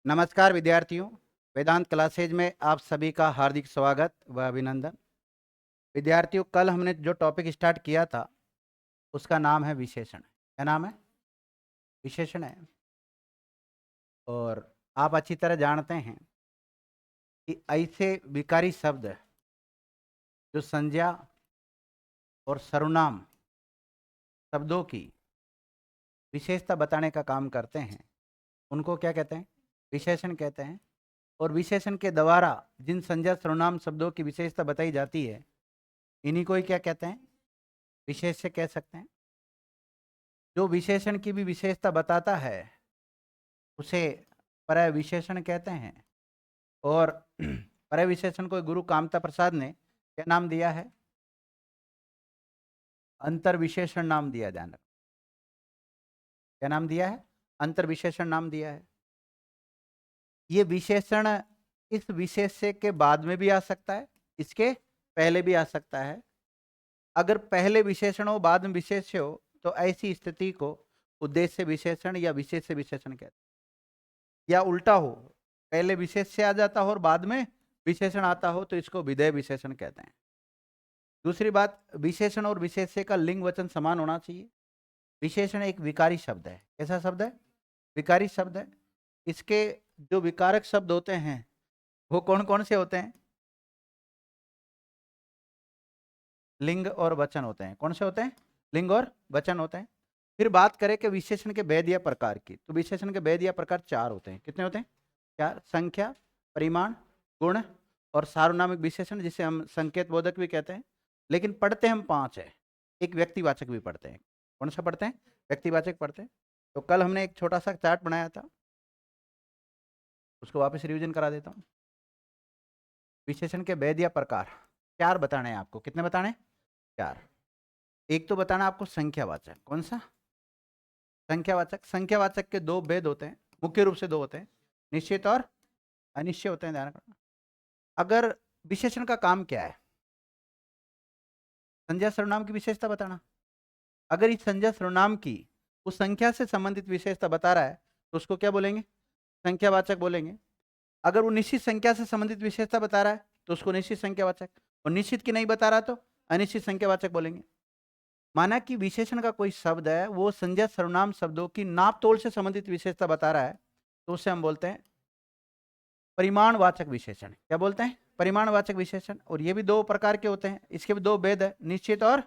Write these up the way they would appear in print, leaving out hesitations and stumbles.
नमस्कार विद्यार्थियों, वेदांत क्लासेज में आप सभी का हार्दिक स्वागत व अभिनंदन। विद्यार्थियों, कल हमने जो टॉपिक स्टार्ट किया था उसका नाम है विशेषण। क्या नाम है? विशेषण है। और आप अच्छी तरह जानते हैं कि ऐसे विकारी शब्द जो संज्ञा और सर्वनाम शब्दों की विशेषता बताने का काम करते हैं उनको क्या कहते हैं? विशेषण कहते हैं। और विशेषण के द्वारा जिन संज्ञा सर्वनाम शब्दों की विशेषता बताई जाती है इन्हीं को ही क्या कहते हैं? विशेष्य कह सकते हैं। जो विशेषण की भी विशेषता बताता है उसे परय विशेषण कहते हैं। और परय विशेषण को गुरु कामता प्रसाद ने क्या नाम दिया है? अंतर विशेषण नाम दिया। जाना क्या नाम दिया है? अंतर विशेषण नाम दिया है। ये विशेषण इस विशेष्य के बाद में भी आ सकता है, इसके पहले भी आ सकता है। अगर पहले विशेषण हो बाद में विशेष्य हो तो ऐसी स्थिति को उद्देश्य विशेषण या विशेष्य विशेषण कहते हैं। या उल्टा हो, पहले विशेष्य आ जाता हो और बाद में विशेषण आता हो तो इसको विधेय विशेषण कहते हैं। दूसरी बात, विशेषण और विशेष्य का लिंग वचन समान होना चाहिए। विशेषण एक विकारी शब्द है। कैसा शब्द है? विकारी शब्द है। इसके जो विकारक शब्द होते हैं वो कौन कौन से होते हैं? लिंग और वचन होते हैं। कौन से होते हैं? लिंग और वचन होते हैं। फिर बात करें कि विशेषण के भेद या प्रकार की, तो विशेषण के भेद या प्रकार चार होते हैं। कितने होते हैं? चार। संख्या, परिमाण, गुण और सार्वनामिक विशेषण, जिसे हम संकेत बोधक भी कहते हैं। लेकिन पढ़ते हम पांच है। एक व्यक्तिवाचक भी पढ़ते हैं। कौन सा पढ़ते हैं? व्यक्तिवाचक पढ़ते हैं। तो कल हमने एक छोटा सा चार्ट बनाया था, उसको वापस रिवीजन करा देता हूँ। विशेषण के भेद या प्रकार चार बताने हैं आपको। कितने बताने? चार। एक तो बताना आपको संख्यावाचक। कौन सा? संख्यावाचक। संख्यावाचक के दो भेद होते हैं, मुख्य रूप से दो होते हैं, निश्चित और अनिश्चित होते हैं। ध्यान रखना। अगर विशेषण का काम क्या है? संज्ञा सर्वनाम की विशेषता बताना। अगर इस संज्ञा सर्वनाम की उस संख्या से संबंधित विशेषता बता रहा है तो उसको क्या बोलेंगे? संख्यावाचक बोलेंगे। अगर वो निश्चित संख्या से संबंधित विशेषता बता रहा है तो उसको निश्चित संख्यावाचक, और निश्चित की नहीं बता रहा तो अनिश्चित संख्यावाचक बोलेंगे। माना कि विशेषण का कोई शब्द है वो संज्ञा सर्वनाम शब्दों की नाप तोल से संबंधित विशेषता बता रहा है तो उसे हम बोलते हैं परिमाणवाचक विशेषण। क्या बोलते हैं? परिमाणवाचक विशेषण। और ये भी दो प्रकार के होते हैं, इसके भी दो भेद है, निश्चित और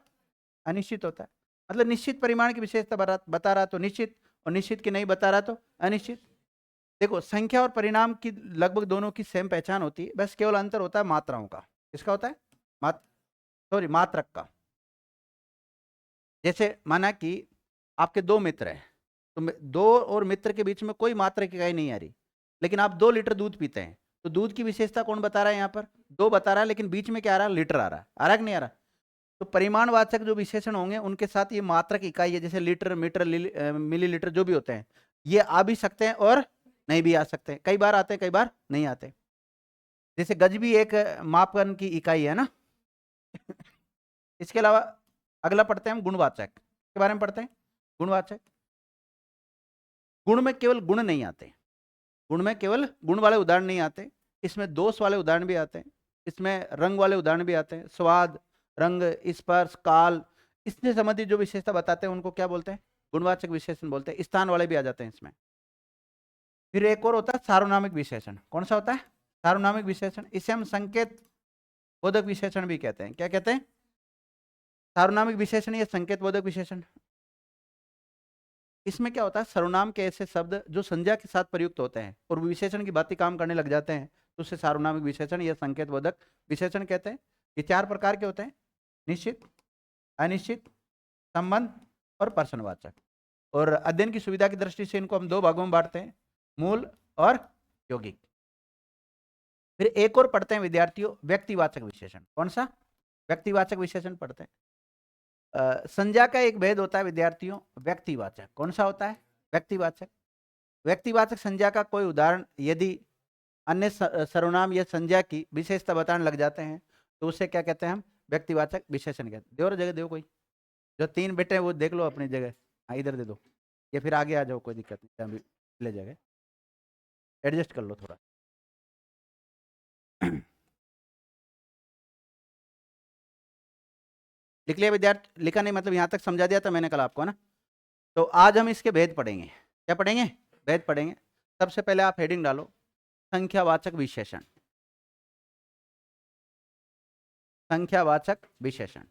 अनिश्चित होता है। मतलब निश्चित परिमाण की विशेषता बता रहा तो निश्चित, और निश्चित की नहीं बता रहा तो अनिश्चित। देखो, संख्या और परिणाम की लगभग दोनों की सेम पहचान होती है, बस केवल अंतर होता है मात्राओं का। किसका होता है? मात्रक का। जैसे माना कि आपके दो मित्र हैं, तो दो और मित्र के बीच में कोई मात्रक इकाई नहीं आ रही, लेकिन आप 2 लीटर दूध पीते हैं तो दूध की विशेषता कौन बता रहा है? यहाँ पर दो बता रहा है, लेकिन बीच में क्या आ रहा है? लीटर आ रहा है कि नहीं आ रहा? तो परिमाणवाचक जो विशेषण होंगे उनके साथ ये मात्रक इकाई है, जैसे लीटर, मीटर, मिलीलीटर जो भी होते हैं, ये आ भी सकते हैं और नहीं भी आ सकते हैं। कई बार आते हैं, कई बार नहीं आते। जैसे गज भी एक मापन की इकाई है ना। इसके अलावा अगला पढ़ते हैं हम गुणवाचक के बारे में पढ़ते हैं। गुणवाचक, गुण में केवल गुण नहीं आते, गुण में केवल गुण वाले उदाहरण नहीं आते, इसमें दोष वाले उदाहरण भी आते हैं, इसमें रंग वाले उदाहरण भी आते हैं। स्वाद, रंग, स्पर्श, काल, इससे संबंधित जो विशेषता बताते हैं उनको क्या बोलते हैं? गुणवाचक विशेषण बोलते हैं। स्थान वाले भी आ जाते हैं इसमें। फिर एक और होता है सार्वनामिक विशेषण। कौन सा होता है? सार्वनामिक विशेषण। इसे हम संकेत बोधक विशेषण भी कहते हैं। क्या कहते हैं? सार्वनामिक विशेषण या संकेत बोधक विशेषण। इसमें क्या होता है? सर्वनाम के ऐसे शब्द जो संज्ञा के साथ प्रयुक्त होते हैं और विशेषण की बात काम करने लग जाते हैं तो उसे सार्वनामिक विशेषण या संकेत बोधक विशेषण कहते हैं। ये चार प्रकार के होते हैं: निश्चित, अनिश्चित, संबंध और प्रश्नवाचक। और अध्ययन की सुविधा की दृष्टि से इनको हम दो भागों में बांटते हैं, मूल और यौगिक। फिर एक और पढ़ते हैं विद्यार्थियों, व्यक्तिवाचक विशेषण। कौन सा? व्यक्तिवाचक विशेषण पढ़ते हैं। संज्ञा का एक भेद होता है विद्यार्थियों, व्यक्तिवाचक। कौन सा होता है? व्यक्तिवाचक। व्यक्तिवाचक संज्ञा का कोई उदाहरण यदि अन्य सर्वनाम या संज्ञा की विशेषता बताने लग जाते हैं तो उसे क्या कहते हैं? हम व्यक्तिवाचक विशेषण कहते हैं। दो जगह दो, कोई जो तीन बेटे हैं वो देख लो अपनी जगह। हाँ, इधर दे दो या फिर आगे आ जाओ, कोई दिक्कत नहीं, ले जगह। एडजस्ट कर लो थोड़ा। लिख लिया विद्यार्थी? लिखा नहीं मतलब यहाँ तक समझा दिया था मैंने कल आपको, है ना? तो आज हम इसके भेद पढ़ेंगे। क्या पढ़ेंगे? भेद पढ़ेंगे। सबसे पहले आप हेडिंग डालो, संख्यावाचक विशेषण। संख्यावाचक विशेषण।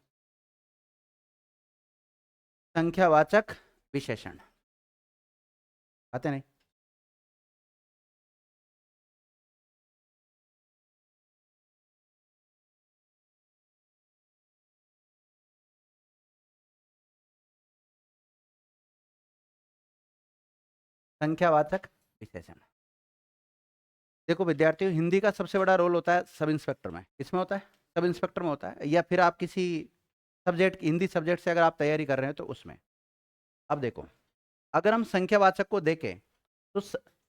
संख्यावाचक विशेषण आते नहीं? संख्यावाचक विशेषण। देखो विद्यार्थियों, हिंदी का सबसे बड़ा रोल होता है सब इंस्पेक्टर में। किसमें होता है? सब इंस्पेक्टर में होता है, या फिर आप किसी सब्जेक्ट, हिंदी सब्जेक्ट से अगर आप तैयारी कर रहे हैं तो उसमें। अब देखो, अगर हम संख्यावाचक को देखें तो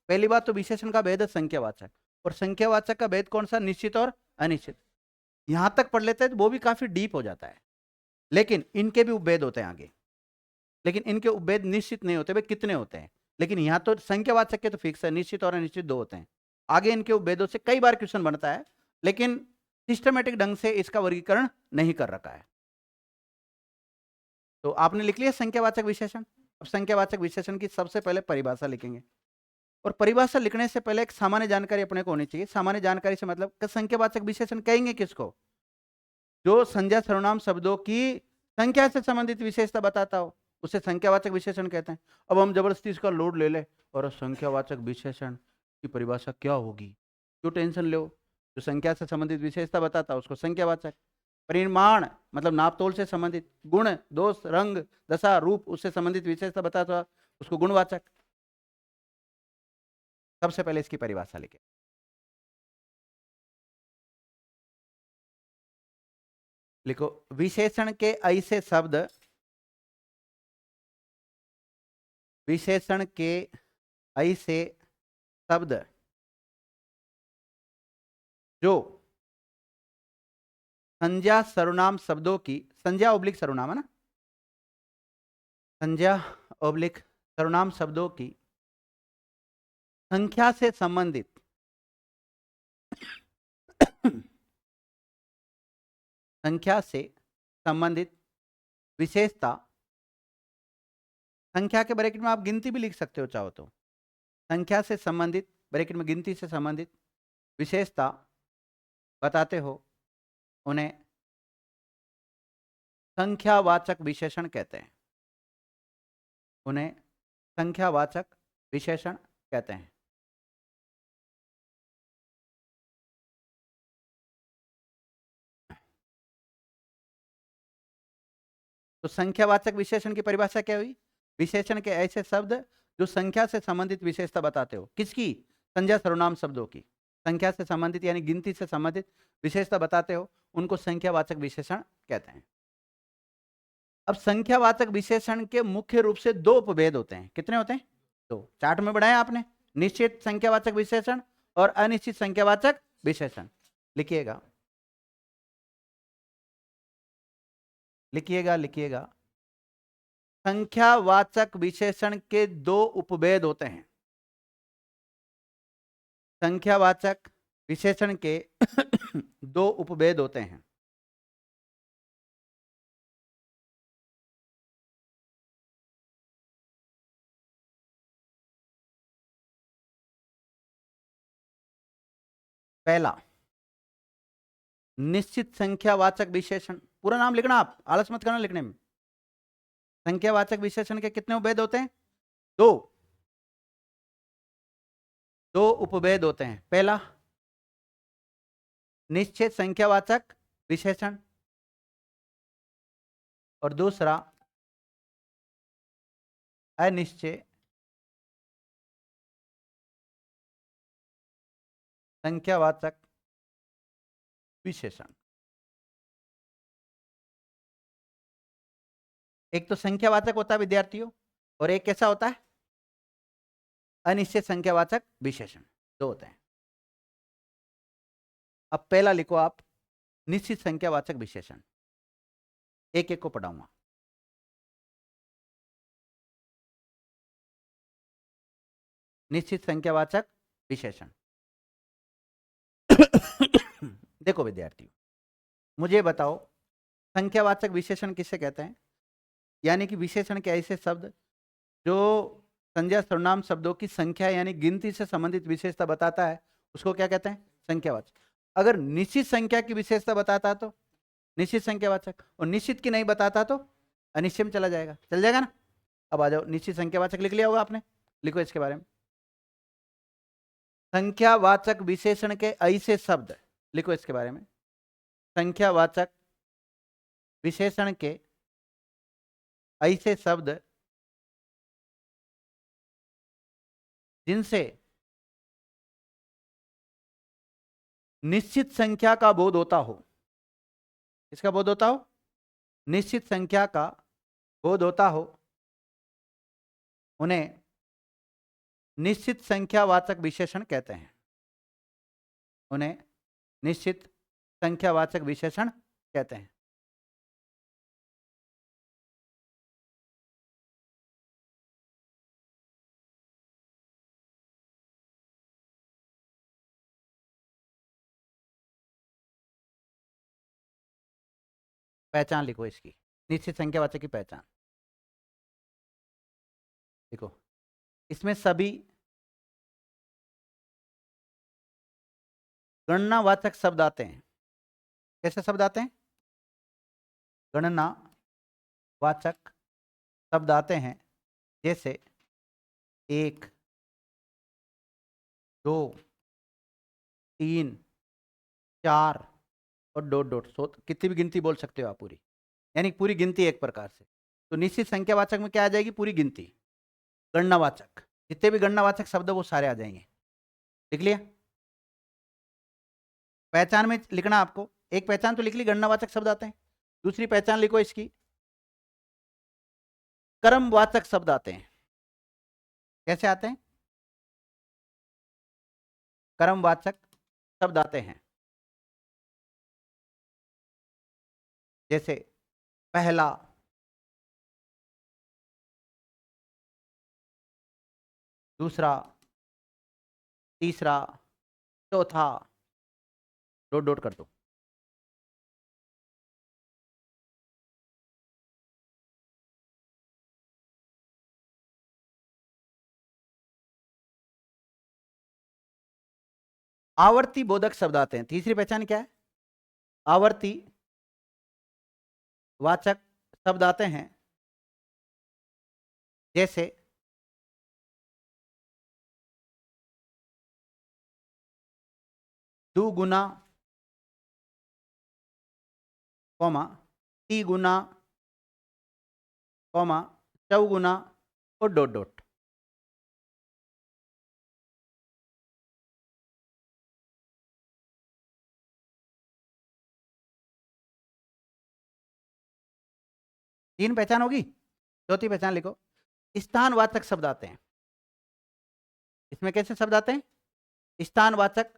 पहली बात तो विशेषण का भेद है संख्यावाचक, और संख्यावाचक का भेद कौन सा? निश्चित और अनिश्चित। यहां तक पढ़ लेते हैं तो वो भी काफी डीप हो जाता है, लेकिन इनके भी उपभेद होते हैं आगे। लेकिन इनके उपभेद निश्चित नहीं होते, वे कितने होते हैं। लेकिन यहाँ तो संख्यावाचक के तो फिक्स है, निश्चित और अनिश्चित दो होते हैं। आगे इनके उपभेदों से कई बार क्वेश्चन बनता है, लेकिन सिस्टमेटिक ढंग से इसका वर्गीकरण नहीं कर रखा है। तो आपने लिख लिया संख्यावाचक विशेषण। अब संख्यावाचक विशेषण की सबसे पहले परिभाषा लिखेंगे, और परिभाषा लिखने से पहले एक सामान्य जानकारी अपने को होनी चाहिए। सामान्य जानकारी से मतलब कि संख्यावाचक विशेषण कहेंगे किसको? जो संज्ञा सर्वनाम शब्दों की संख्या से संबंधित विशेषता बताता हो, उसे संख्यावाचक विशेषण कहते हैं। अब हम जबरदस्ती इसका लोड ले ले और संख्यावाचक विशेषण की परिभाषा क्या होगी, क्यों टेंशन लो? जो संख्या से संबंधित विशेषता बताता है उसको संख्यावाचक, परिमाण मतलब नापतोल से संबंधित, गुण दोष रंग दशा रूप उससे संबंधित विशेषता बताता है उसको गुणवाचक। सबसे पहले इसकी परिभाषा लिखे। लिखो, विशेषण के ऐसे शब्द, विशेषण के ऐसे शब्द जो संज्ञा सर्वनाम शब्दों की, संज्ञा ओब्लिक सर्वनाम है ना, संज्ञा ओब्लिक सर्वनाम शब्दों की संख्या से संबंधित संख्या से संबंधित विशेषता, संख्या के ब्रैकेट में आप गिनती भी लिख सकते हो चाहो तो, संख्या से संबंधित ब्रैकेट में गिनती से संबंधित विशेषता बताते हो, उन्हें संख्यावाचक विशेषण कहते हैं। उन्हें संख्यावाचक विशेषण कहते हैं। तो संख्यावाचक विशेषण की परिभाषा क्या हुई? विशेषण के ऐसे शब्द जो संख्या से संबंधित विशेषता बताते हो। किसकी? संज्ञा सर्वनाम शब्दों की संख्या से संबंधित यानी गिनती से संबंधित विशेषता बताते हो, उनको संख्यावाचक विशेषण कहते हैं। अब संख्यावाचक विशेषण के मुख्य रूप से दो उपभेद होते हैं। कितने होते हैं? दो। चार्ट में बढ़ाया आपने, निश्चित संख्यावाचक विशेषण और अनिश्चित संख्यावाचक विशेषण। लिखिएगा लिखिएगा लिखिएगा। संख्यावाचक विशेषण के दो उपभेद होते हैं। संख्यावाचक विशेषण के दो उपभेद होते हैं। पहला, निश्चित संख्यावाचक विशेषण। पूरा नाम लिखना, आप आलस मत करना लिखने में। संख्यावाचक विशेषण के कितने उपभेद होते हैं? दो। दो उपभेद होते हैं। पहला, निश्चित संख्यावाचक विशेषण, और दूसरा अनिश्चित संख्यावाचक विशेषण। एक तो संख्यावाचक होता है विद्यार्थियों, और एक कैसा होता है? अनिश्चित संख्यावाचक विशेषण। दो होते हैं। अब पहला लिखो आप, निश्चित संख्यावाचक विशेषण। एक एक को पढ़ाऊंगा। निश्चित संख्यावाचक विशेषण। देखो विद्यार्थियों, मुझे बताओ संख्यावाचक विशेषण किसे कहते हैं? यानी कि विशेषण के ऐसे शब्द जो संज्ञा सर्वनाम शब्दों की संख्या यानी गिनती से संबंधित विशेषता बताता है, उसको क्या कहते हैं? संख्यावाचक। अगर निश्चित संख्या की विशेषता बताता तो निश्चित संख्यावाचक, और निश्चित की नहीं बताता तो अनिश्चित में चला जाएगा। चल जाएगा ना? अब आ जाओ, निश्चित संख्यावाचक लिख लिया होगा आपने, लिखो इसके बारे में। संख्यावाचक विशेषण के ऐसे शब्द लिखो इसके बारे में। संख्यावाचक विशेषण के ऐसे शब्द जिनसे निश्चित संख्या का बोध होता हो। किसका बोध होता हो? निश्चित संख्या का बोध होता हो, उन्हें निश्चित संख्यावाचक विशेषण कहते हैं। उन्हें निश्चित संख्यावाचक विशेषण कहते हैं। पहचान लिखो इसकी, निश्चित संख्यावाचक की पहचान देखो। इसमें सभी गणनावाचक शब्द आते हैं। कैसे शब्द आते हैं? गणनावाचक शब्द आते हैं, जैसे 1, 2, 3, 4 और डॉट डॉट। सो कितनी भी गिनती बोल सकते हो आप पूरी, यानी पूरी गिनती एक प्रकार से। तो निश्चित संख्यावाचक में क्या आ जाएगी? पूरी गिनती। गणनावाचक, जितने भी गणनावाचक शब्द है वो सारे आ जाएंगे। लिख लिया? पहचान में लिखना आपको, एक पहचान तो लिख ली, गणनावाचक शब्द आते हैं। दूसरी पहचान लिखो इसकी, क्रमवाचक शब्द आते हैं। कैसे आते हैं? क्रमवाचक शब्द आते हैं, जैसे पहला, दूसरा, तीसरा, चौथा, डॉट डॉट कर दो। आवर्ती बोधक शब्द आते हैं। तीसरी पहचान क्या है? आवर्ती वाचक शब्द आते हैं, जैसे दुगुना, कौमा, तिगुना, कौमा, चौगुना और डॉट डॉट। तीन पहचान होगी। चौथी पहचान लिखो, स्थानवाचक शब्द आते हैं। इसमें कैसे शब्द आते हैं? स्थानवाचक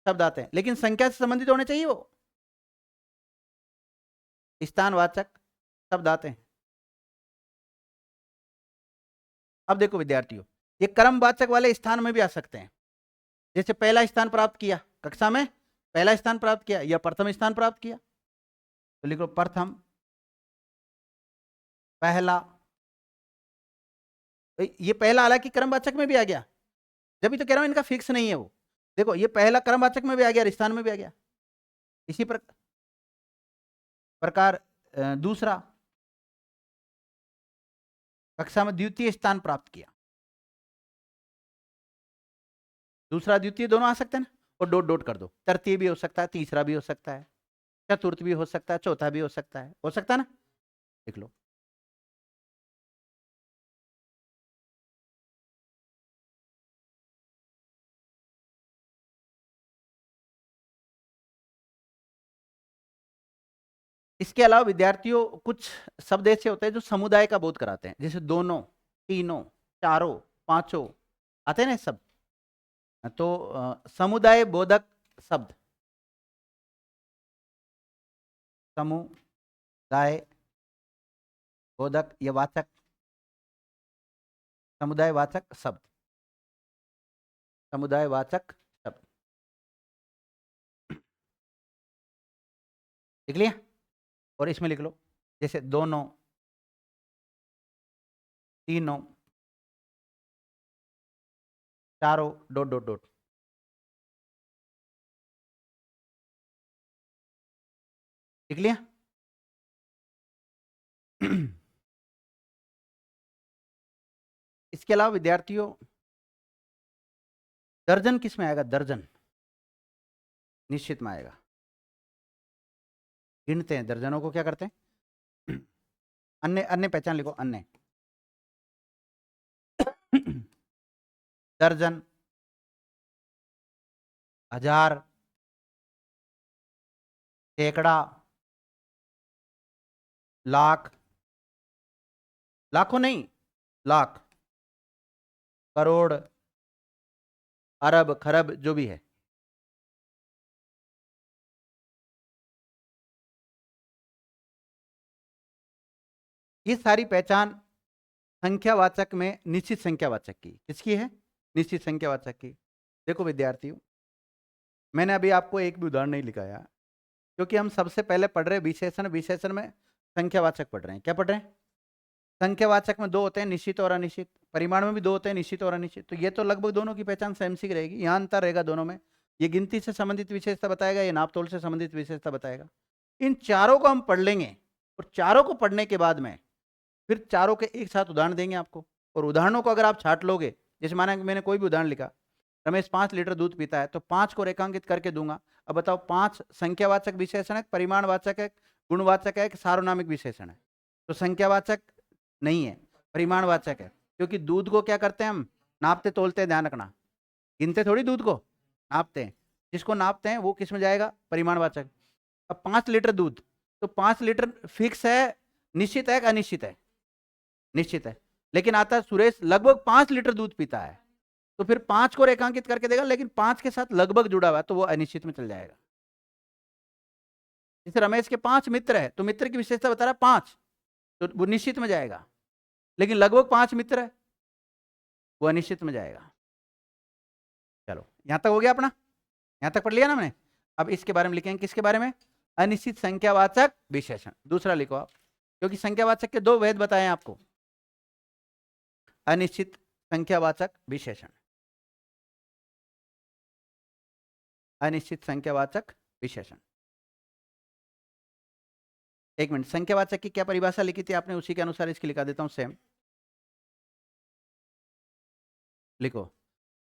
शब्द आते हैं, लेकिन संख्या से संबंधित होने चाहिए वो। स्थानवाचक शब्द आते हैं। अब देखो विद्यार्थियों, ये क्रमवाचक वाले स्थान में भी आ सकते हैं। जैसे पहला स्थान प्राप्त किया कक्षा में, पहला स्थान प्राप्त किया या प्रथम स्थान प्राप्त किया, तो लिखो प्रथम, पहला। ये पहला हालांकि क्रमवाचक में भी आ गया, जब भी तो कह रहा हूं इनका फिक्स नहीं है वो। देखो ये पहला क्रमवाचक में भी आ गया, स्थान में भी आ गया। इसी प्रकार दूसरा, कक्षा में द्वितीय स्थान प्राप्त किया। दूसरा द्वितीय दोनों आ सकते हैं ना, और डॉट डॉट कर दो। तृतीय भी हो सकता है, तीसरा भी हो सकता है, चतुर्थ भी हो सकता है, चौथा भी हो सकता है, ना? देख लो। इसके अलावा विद्यार्थियों कुछ शब्द ऐसे होते हैं जो समुदाय का बोध कराते हैं, जैसे दोनों, तीनों, चारों, पांचों, आते हैं ना सब। तो समुदाय बोधक शब्द, समुदाय बोधक या वाचक, समुदाय वाचक शब्द, समुदायवाचक शब्द। लिख लिया? और इसमें लिख लो, जैसे दोनों, तीनों, चारों, डॉट डॉट डॉट। लिख लिया? इसके अलावा विद्यार्थियों, दर्जन किस में आएगा? दर्जन निश्चित में आएगा। गिनते हैं दर्जनों को, क्या करते हैं? अन्य, अन्य पहचान लिखो, अन्य। दर्जन, हजार, सैकड़ा, लाख, लाखों नहीं, लाख, करोड़, अरब, खरब, जो भी है। ये सारी पहचान संख्यावाचक में निश्चित संख्यावाचक की। किसकी है? निश्चित संख्यावाचक की। देखो विद्यार्थियों, मैंने अभी आपको एक भी उदाहरण नहीं लिखाया, क्योंकि हम सबसे पहले पढ़ रहे हैं विशेषण। विशेषण में संख्यावाचक पढ़ रहे हैं। क्या पढ़ रहे हैं? संख्यावाचक में दो होते हैं, निश्चित और अनिश्चित। परिमाण में भी दो होते हैं, निश्चित और अनिश्चित। तो ये तो लगभग दोनों की पहचान सेम सी रहेगी। यहाँ अंतर रहेगा दोनों में। ये गिनती से संबंधित विशेषता बताएगा, ये नापतोल से संबंधित विशेषता बताएगा। इन चारों को हम पढ़ लेंगे, और चारों को पढ़ने के बाद में फिर चारों के एक साथ उदाहरण देंगे आपको। और उदाहरणों को अगर आप छाट लोगे, जैसे माना कि मैंने कोई भी उदाहरण लिखा, रमेश 5 लीटर दूध पीता है, तो 5 को रेखांकित करके दूंगा। अब बताओ, 5 संख्यावाचक विशेषण है, परिमाणवाचक है, गुणवाचक है, कि सार्वनामिक विशेषण है? तो संख्यावाचक नहीं है, परिमाणवाचक है। क्योंकि दूध को क्या करते हैं हम? नापते तोलते हैं, ध्यान रखना। गिनते थोड़ी दूध को, नापते हैं। जिसको नापते हैं वो किस में जाएगा? परिमाणवाचक। अब 5 लीटर दूध, तो 5 लीटर फिक्स है, निश्चित है कि अनिश्चित है? निश्चित है। लेकिन आता है सुरेश लगभग 5 लीटर दूध पीता है, तो फिर 5 को रेखांकित करके देगा, लेकिन 5 के साथ लगभग जुड़ा हुआ है, तो वो अनिश्चित में चल जाएगा। जैसे रमेश के 5 मित्र है, तो मित्र की विशेषता बता रहा है 5, तो वो निश्चित में जाएगा। लेकिन लगभग 5 मित्र है, वो अनिश्चित में जाएगा। चलो, यहां तक हो गया अपना? यहां तक पढ़ लिया ना मैंने? अब इसके बारे में लिखेंगे, किसके बारे में? अनिश्चित संख्यावाचक विशेषण। दूसरा लिखो आप, क्योंकि संख्यावाचक के दो भेद बताए आपको। अनिश्चित संख्यावाचक विशेषण, अनिश्चित संख्यावाचक विशेषण। एक मिनट, संख्यावाचक की क्या परिभाषा लिखी थी आपने? उसी के अनुसार इसकी लिखा देता हूं सेम। लिखो,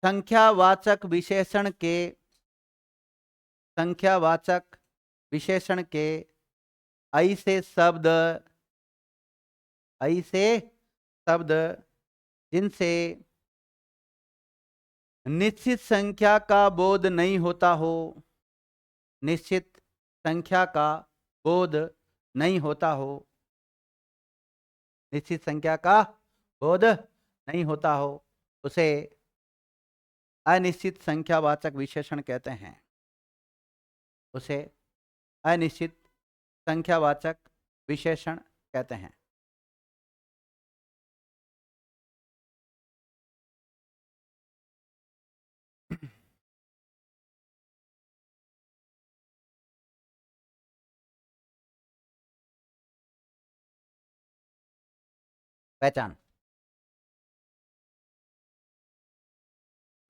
संख्यावाचक विशेषण के, संख्यावाचक विशेषण के ऐसे शब्द, ऐसे शब्द जिनसे निश्चित संख्या का बोध नहीं होता हो, निश्चित संख्या का बोध नहीं होता हो, निश्चित संख्या का बोध नहीं होता हो, उसे अनिश्चित संख्यावाचक विशेषण कहते हैं। उसे अनिश्चित संख्यावाचक विशेषण कहते हैं। पहचान,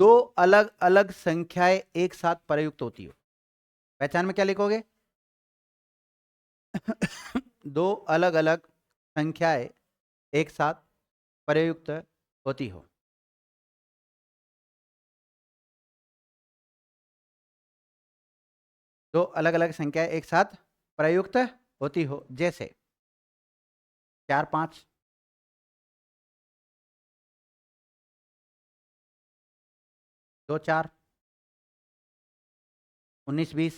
दो अलग अलग संख्याएं एक साथ प्रयुक्त होती हो। पहचान में क्या लिखोगे? दो अलग अलग संख्याएं एक साथ प्रयुक्त होती हो। दो अलग अलग संख्याएं एक साथ प्रयुक्त होती हो, जैसे 4 5, 2 4, 19 20,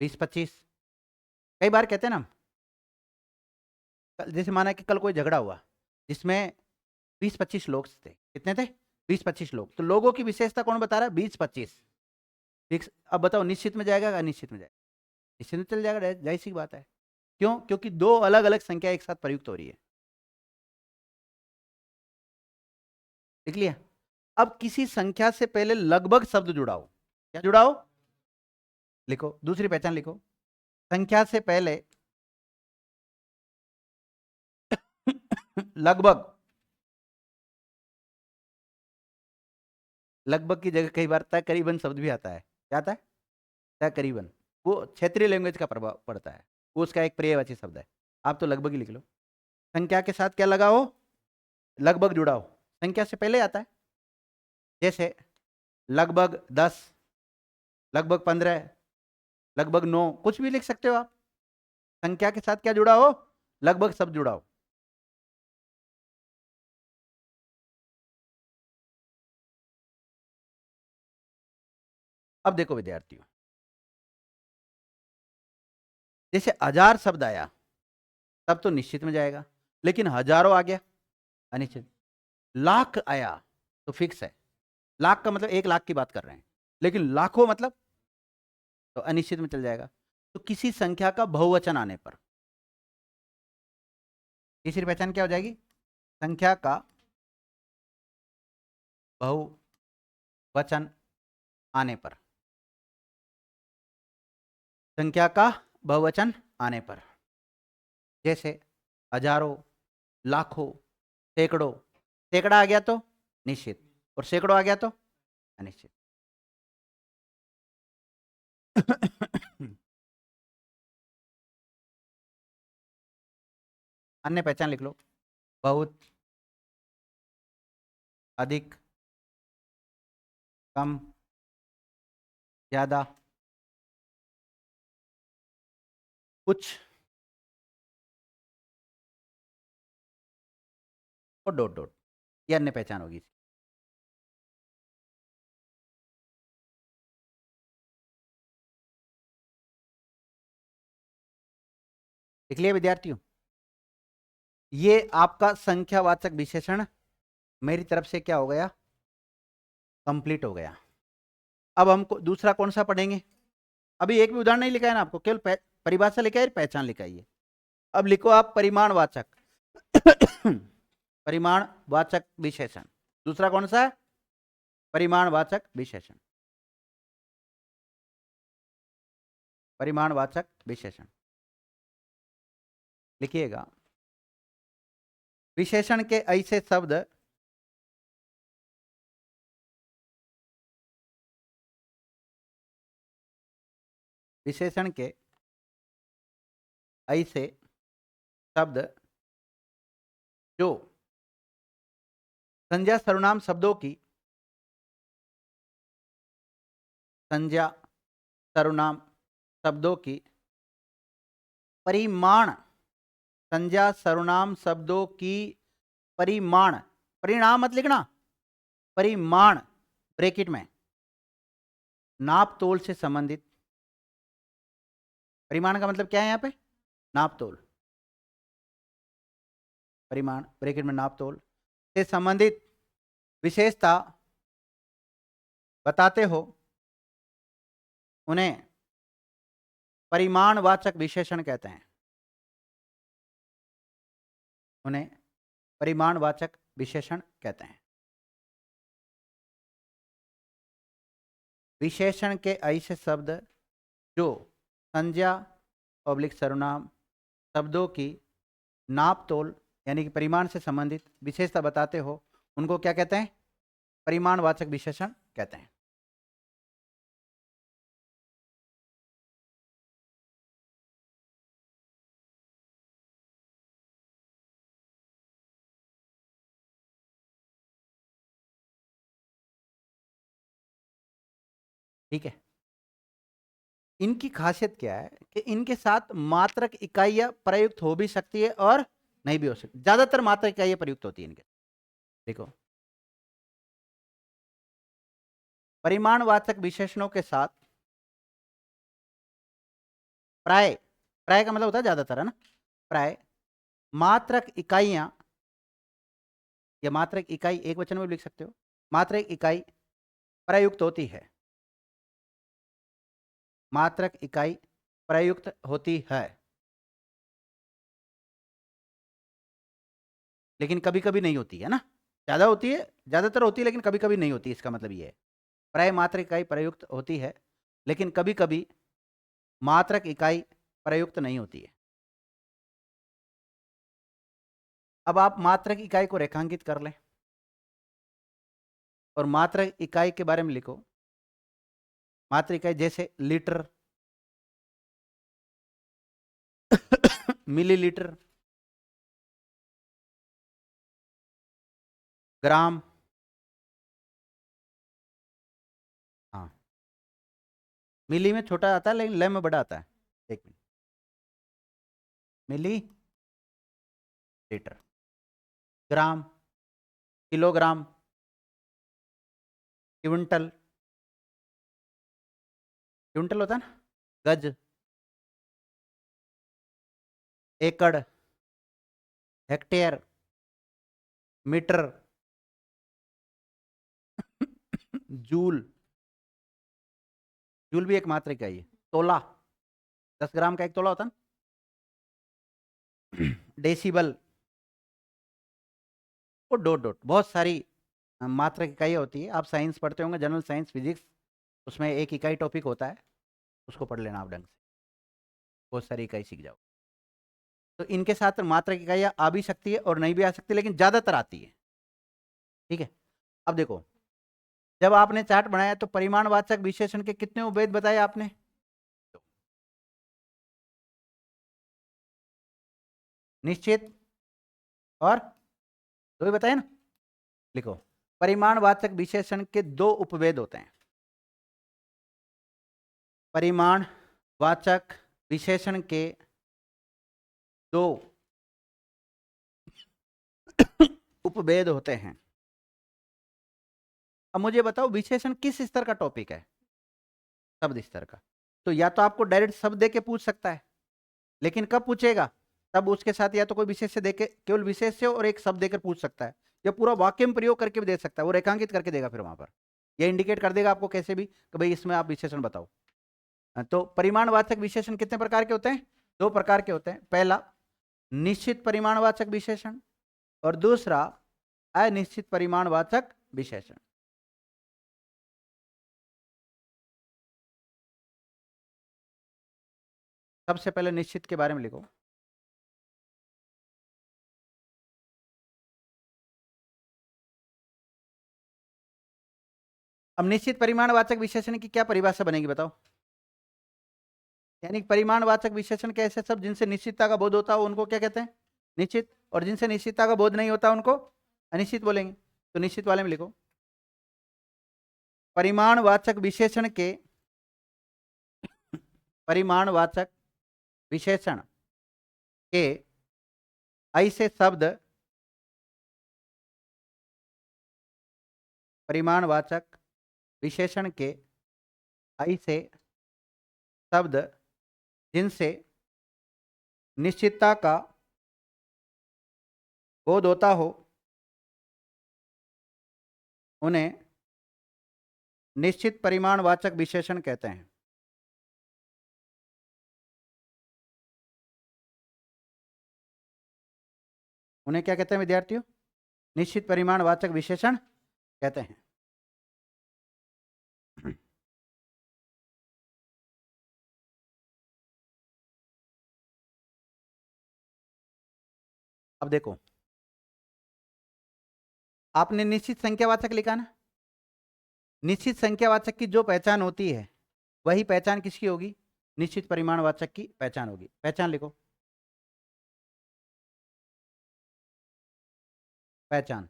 20 25। कई बार कहते हैं ना हम, जैसे माना कि कल कोई झगड़ा हुआ जिसमें 20 25 लोग थे। कितने थे? 20 25 लोग। तो लोगों की विशेषता कौन बता रहा है? 20 25। ठीक, अब बताओ निश्चित में जाएगा या अनिश्चित में जाएगा? निश्चित में चल जाएगा, जाहिर सी बात है। क्यों? क्योंकि दो अलग अलग संख्या एक साथ प्रयुक्त हो रही है। लिख लिया? अब किसी संख्या से पहले लगभग शब्द जुड़ाओ। क्या जुड़ाओ? लिखो, दूसरी पहचान लिखो। संख्या से पहले लगभग, लगभग की जगह कई बार तकरीबन शब्द भी आता है। क्या आता है? तकरीबन। वो क्षेत्रीय लैंग्वेज का प्रभाव पड़ता है, वो उसका एक पर्यायवाची शब्द है। आप तो लगभग ही लिख लो। संख्या के साथ क्या लगाओ? लगभग जुड़ाओ। संख्या से पहले आता है, जैसे लगभग 10, लगभग 15, लगभग 9, कुछ भी लिख सकते हो आप। संख्या के साथ क्या जुड़ा हो? लगभग शब्द जुड़ाओ। अब देखो विद्यार्थियों, जैसे 1000 शब्द आया तब तो निश्चित में जाएगा, लेकिन हजारों आ गया अनिश्चित। लाख आया तो फिक्स है। लाख का मतलब 1 लाख की बात कर रहे हैं, लेकिन लाखों मतलब तो अनिश्चित में चल जाएगा। तो किसी संख्या का बहुवचन आने पर तीसरी पहचान क्या हो जाएगी? संख्या का बहुवचन आने पर, संख्या का बहुवचन आने पर, जैसे हजारों, लाखों, सैकड़ों। सैकड़ा आ गया तो निश्चित, और सैकड़ों आ गया तो अनिश्चित। अन्य पहचान लिख लो। बहुत, अधिक, कम, ज्यादा, कुछ, और डॉट डॉट। ये अन्य पहचान होगी। लिख लिया विद्यार्थियों? ये आपका संख्यावाचक विशेषण मेरी तरफ से क्या हो गया? कंप्लीट हो गया। अब हमको दूसरा कौन सा पढ़ेंगे? अभी एक भी उदाहरण नहीं लिखा है ना आपको, केवल परिभाषा लिखा है, पहचान लिखाई है। अब लिखो आप परिमाणवाचक। परिमाणवाचक विशेषण। दूसरा कौन सा है? परिमाणवाचक विशेषण। परिमाणवाचक विशेषण लिखिएगा। विशेषण के ऐसे शब्द विशेषण के ऐसे शब्द जो संज्ञा सर्वनाम शब्दों की, संज्ञा सर्वनाम शब्दों की परिमाण, संज्ञा सर्वनाम शब्दों की परिमाण, परिणाम मत लिखना, परिमाण ब्रैकेट में, नाप तोल से संबंधित। परिमाण का मतलब क्या है? यहां पे नाप तोल। परिमाण ब्रैकेट में नाप तोल से संबंधित विशेषता बताते हो, उन्हें परिमाणवाचक विशेषण कहते हैं। उन्हें परिमाणवाचक विशेषण कहते हैं। विशेषण के ऐसे शब्द जो संज्ञा पब्लिक सर्वनाम शब्दों की नाप तोल यानी कि परिमाण से संबंधित विशेषता बताते हो, उनको क्या कहते हैं? परिमाणवाचक विशेषण कहते हैं। ठीक है। इनकी खासियत क्या है कि इनके साथ मात्रक इकाइयां प्रयुक्त हो भी सकती है और नहीं भी हो सकती। ज्यादातर मात्रक इकाइयां प्रयुक्त होती है इनके। देखो, परिमाणवाचक विशेषणों के साथ प्राय, प्राय का मतलब होता है ज्यादातर, है ना? प्राय मात्रक इकाइयां या मात्रक इकाई एक वचन में भी लिख सकते हो, मात्रक इकाई प्रयुक्त होती है। मात्रक इकाई प्रयुक्त होती है, लेकिन कभी कभी नहीं होती है ना। ज़्यादा होती है, ज़्यादातर होती है, लेकिन कभी कभी नहीं होती, इसका मतलब ये है। प्राय मात्रक इकाई प्रयुक्त होती है, लेकिन कभी कभी मात्रक इकाई प्रयुक्त नहीं होती है। अब आप मात्रक इकाई को रेखांकित कर लें और मात्रक इकाई के बारे में लिखो। मात्रक इकाई जैसे लीटर, मिलीलीटर, ग्राम। हाँ, मिली में छोटा आता है लेकिन ल में बड़ा आता है। एक मिनट, मिली लीटर, ग्राम, किलोग्राम, क्विंटल, क्विंटल होता है ना, गज, एकड़, हेक्टेयर, मीटर, जूल, जूल भी एक मात्रा इकाई है। तोला, 10 ग्राम का एक तोला होता है ना। डेसिबल, और डॉट डॉट, बहुत सारी मात्रक इकाई होती है। आप साइंस पढ़ते होंगे, जनरल साइंस, फिजिक्स, उसमें एक इकाई टॉपिक होता है, उसको पढ़ लेना आप ढंग से, बहुत सारी इकाई सीख जाओ। तो इनके साथ मात्रक इकाइयाँ आ भी सकती है और नहीं भी आ सकती, लेकिन ज़्यादातर आती है। ठीक है, अब देखो, जब आपने चार्ट बनाया तो परिमाणवाचक विशेषण के कितने उपभेद बताए आपने? निश्चित और दो ही बताए ना। लिखो, परिमाणवाचक विशेषण के दो उपभेद होते हैं। परिमाणवाचक विशेषण के दो उपभेद होते हैं। अब मुझे बताओ, विशेषण किस स्तर का टॉपिक है? शब्द स्तर का। तो या तो आपको डायरेक्ट शब्द दे के पूछ सकता है, लेकिन कब पूछेगा? तब उसके साथ या तो कोई विशेष्य देके, केवल विशेष्य और एक शब्द देकर पूछ सकता है, या पूरा वाक्य में प्रयोग करके भी दे सकता है। वो रेखांकित करके देगा, फिर वहां पर यह इंडिकेट कर देगा आपको कैसे भी कि भाई इसमें आप विशेषण बताओ। तो परिमाणवाचक विशेषण कितने प्रकार के होते हैं? दो प्रकार के होते हैं। पहला, निश्चित परिमाणवाचक विशेषण, और दूसरा अनिश्चित परिमाणवाचक विशेषण। सबसे पहले निश्चित के बारे में लिखो। अब निश्चित परिमाणवाचक विशेषण की क्या परिभाषा बनेगी बताओ? यानी परिमाणवाचक विशेषण के ऐसे शब्द जिनसे निश्चितता का बोध होता हो उनको क्या कहते हैं? निश्चित। और जिनसे निश्चितता का बोध नहीं होता उनको अनिश्चित बोलेंगे। तो निश्चित वाले में लिखो, परिमाणवाचक विशेषण के, परिमाणवाचक विशेषण के ऐसे शब्द, परिमाणवाचक विशेषण के ऐसे शब्द जिनसे निश्चितता का बोध होता हो उन्हें निश्चित परिमाणवाचक विशेषण कहते हैं। उन्हें क्या कहते हैं विद्यार्थियों? निश्चित परिमाणवाचक विशेषण कहते हैं। अब देखो, आपने निश्चित संख्यावाचक लिखा ना। निश्चित संख्यावाचक की जो पहचान होती है वही पहचान किसकी होगी? निश्चित परिमाणवाचक की पहचान होगी। पहचान लिखो, पहचान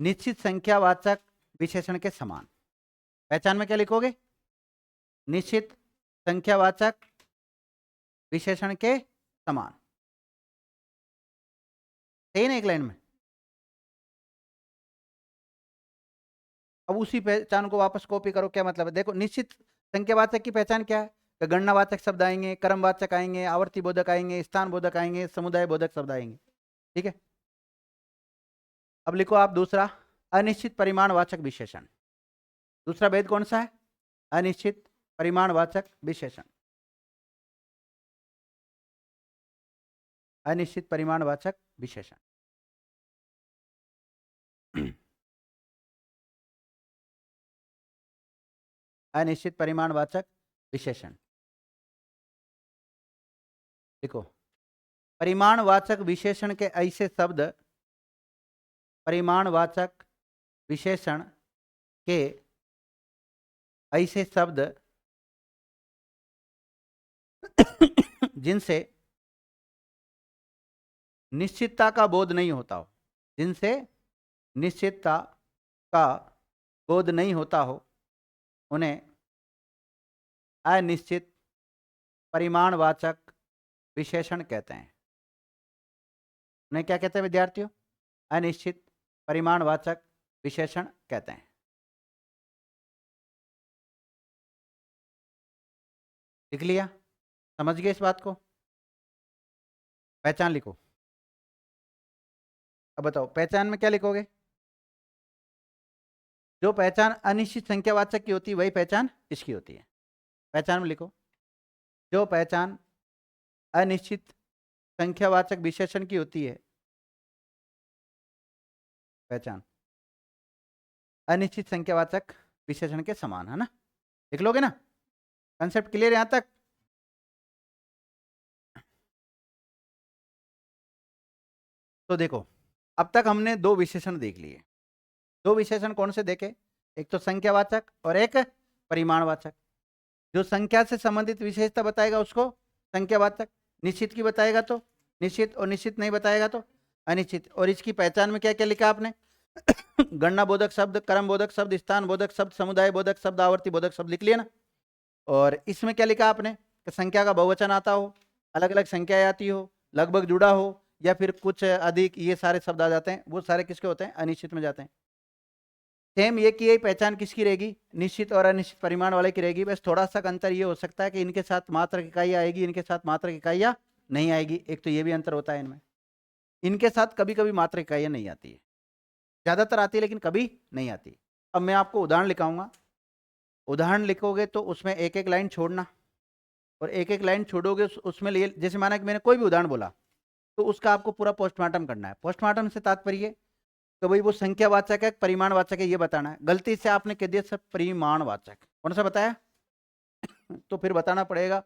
निश्चित संख्यावाचक विशेषण के समान। पहचान में क्या लिखोगे? निश्चित संख्यावाचक विशेषण के समान। सही ना, एक लाइन में। अब उसी पहचान को वापस कॉपी करो। क्या मतलब है? देखो, निश्चित संख्यावाचक की पहचान क्या है? कि गणनावाचक शब्द आएंगे, क्रमवाचक आएंगे, आवर्ती बोधक आएंगे, स्थान बोधक आएंगे, समुदाय बोधक शब्द आएंगे। ठीक है, अब लिखो आप दूसरा, अनिश्चित परिमाणवाचक विशेषण। दूसरा भेद कौन सा है? अनिश्चित परिमाणवाचक विशेषण। अनिश्चित परिमाणवाचक विशेषण। अनिश्चित परिमाणवाचक विशेषण। देखो, परिमाणवाचक विशेषण के ऐसे शब्द, परिमाणवाचक विशेषण के ऐसे शब्द जिनसे निश्चितता का बोध नहीं होता हो, जिनसे निश्चितता का बोध नहीं होता हो, उन्हें अनिश्चित परिमाणवाचक विशेषण कहते हैं। उन्हें क्या कहते हैं विद्यार्थियों? अनिश्चित परिमाणवाचक विशेषण कहते हैं। लिख लिया? समझ गए इस बात को? पहचान लिखो। अब बताओ, पहचान में क्या लिखोगे? जो पहचान अनिश्चित संख्यावाचक की होती है वही पहचान इसकी होती है। पहचान में लिखो, जो पहचान अनिश्चित संख्यावाचक विशेषण की होती है, पहचान अनिश्चित संख्यावाचक विशेषण के समान है ना। लिख लोगे ना? कंसेप्ट क्लियर यहां तक? तो देखो, अब तक हमने दो विशेषण देख लिए। दो विशेषण कौन से देखे? एक तो संख्यावाचक और एक परिमाणवाचक। जो संख्या से संबंधित विशेषता बताएगा उसको संख्यावाचक, निश्चित की बताएगा तो निश्चित, और निश्चित नहीं बताएगा तो अनिश्चित। और इसकी पहचान में क्या क्या लिखा आपने? गणना बोधक शब्द, क्रम बोधक शब्द, स्थान बोधक शब्द, समुदाय बोधक शब्द, आवर्ती बोधक शब्द लिख लिया ना। और इसमें क्या लिखा आपने? कि संख्या का बहुवचन आता हो, अलग अलग संख्याएं आती हो, लगभग जुड़ा हो, या फिर कुछ अधिक, ये सारे शब्द आ जाते हैं। वो सारे किसके होते हैं? अनिश्चित में जाते हैं। सेम ये की पहचान किसकी रहेगी? निश्चित और अनिश्चित परिमाण वाले की रहेगी। बस थोड़ा सा अंतर ये हो सकता है कि इनके साथ मात्रक इकाई आएगी, इनके साथ मात्रक इकाइयां नहीं आएगी। एक तो ये भी अंतर होता है इनमें। इनके साथ कभी कभी मात्रक इकाइयां नहीं आती है, ज्यादातर आती है लेकिन कभी नहीं आती। अब मैं आपको उदाहरण लिखाऊंगा। उदाहरण लिखोगे तो उसमें एक एक लाइन छोड़ना, और एक एक लाइन छोड़ोगे उसमें लिए, जैसे माना कि मैंने कोई भी उदाहरण बोला तो उसका आपको पूरा पोस्टमार्टम करना है। पोस्टमार्टम से तात्पर्य तो भाई वो संख्यावाचक है परिमाणवाचक है ये बताना है। गलती से आपने कह दिया सब परिमाणवाचक, कौन सा बताया? तो फिर बताना पड़ेगा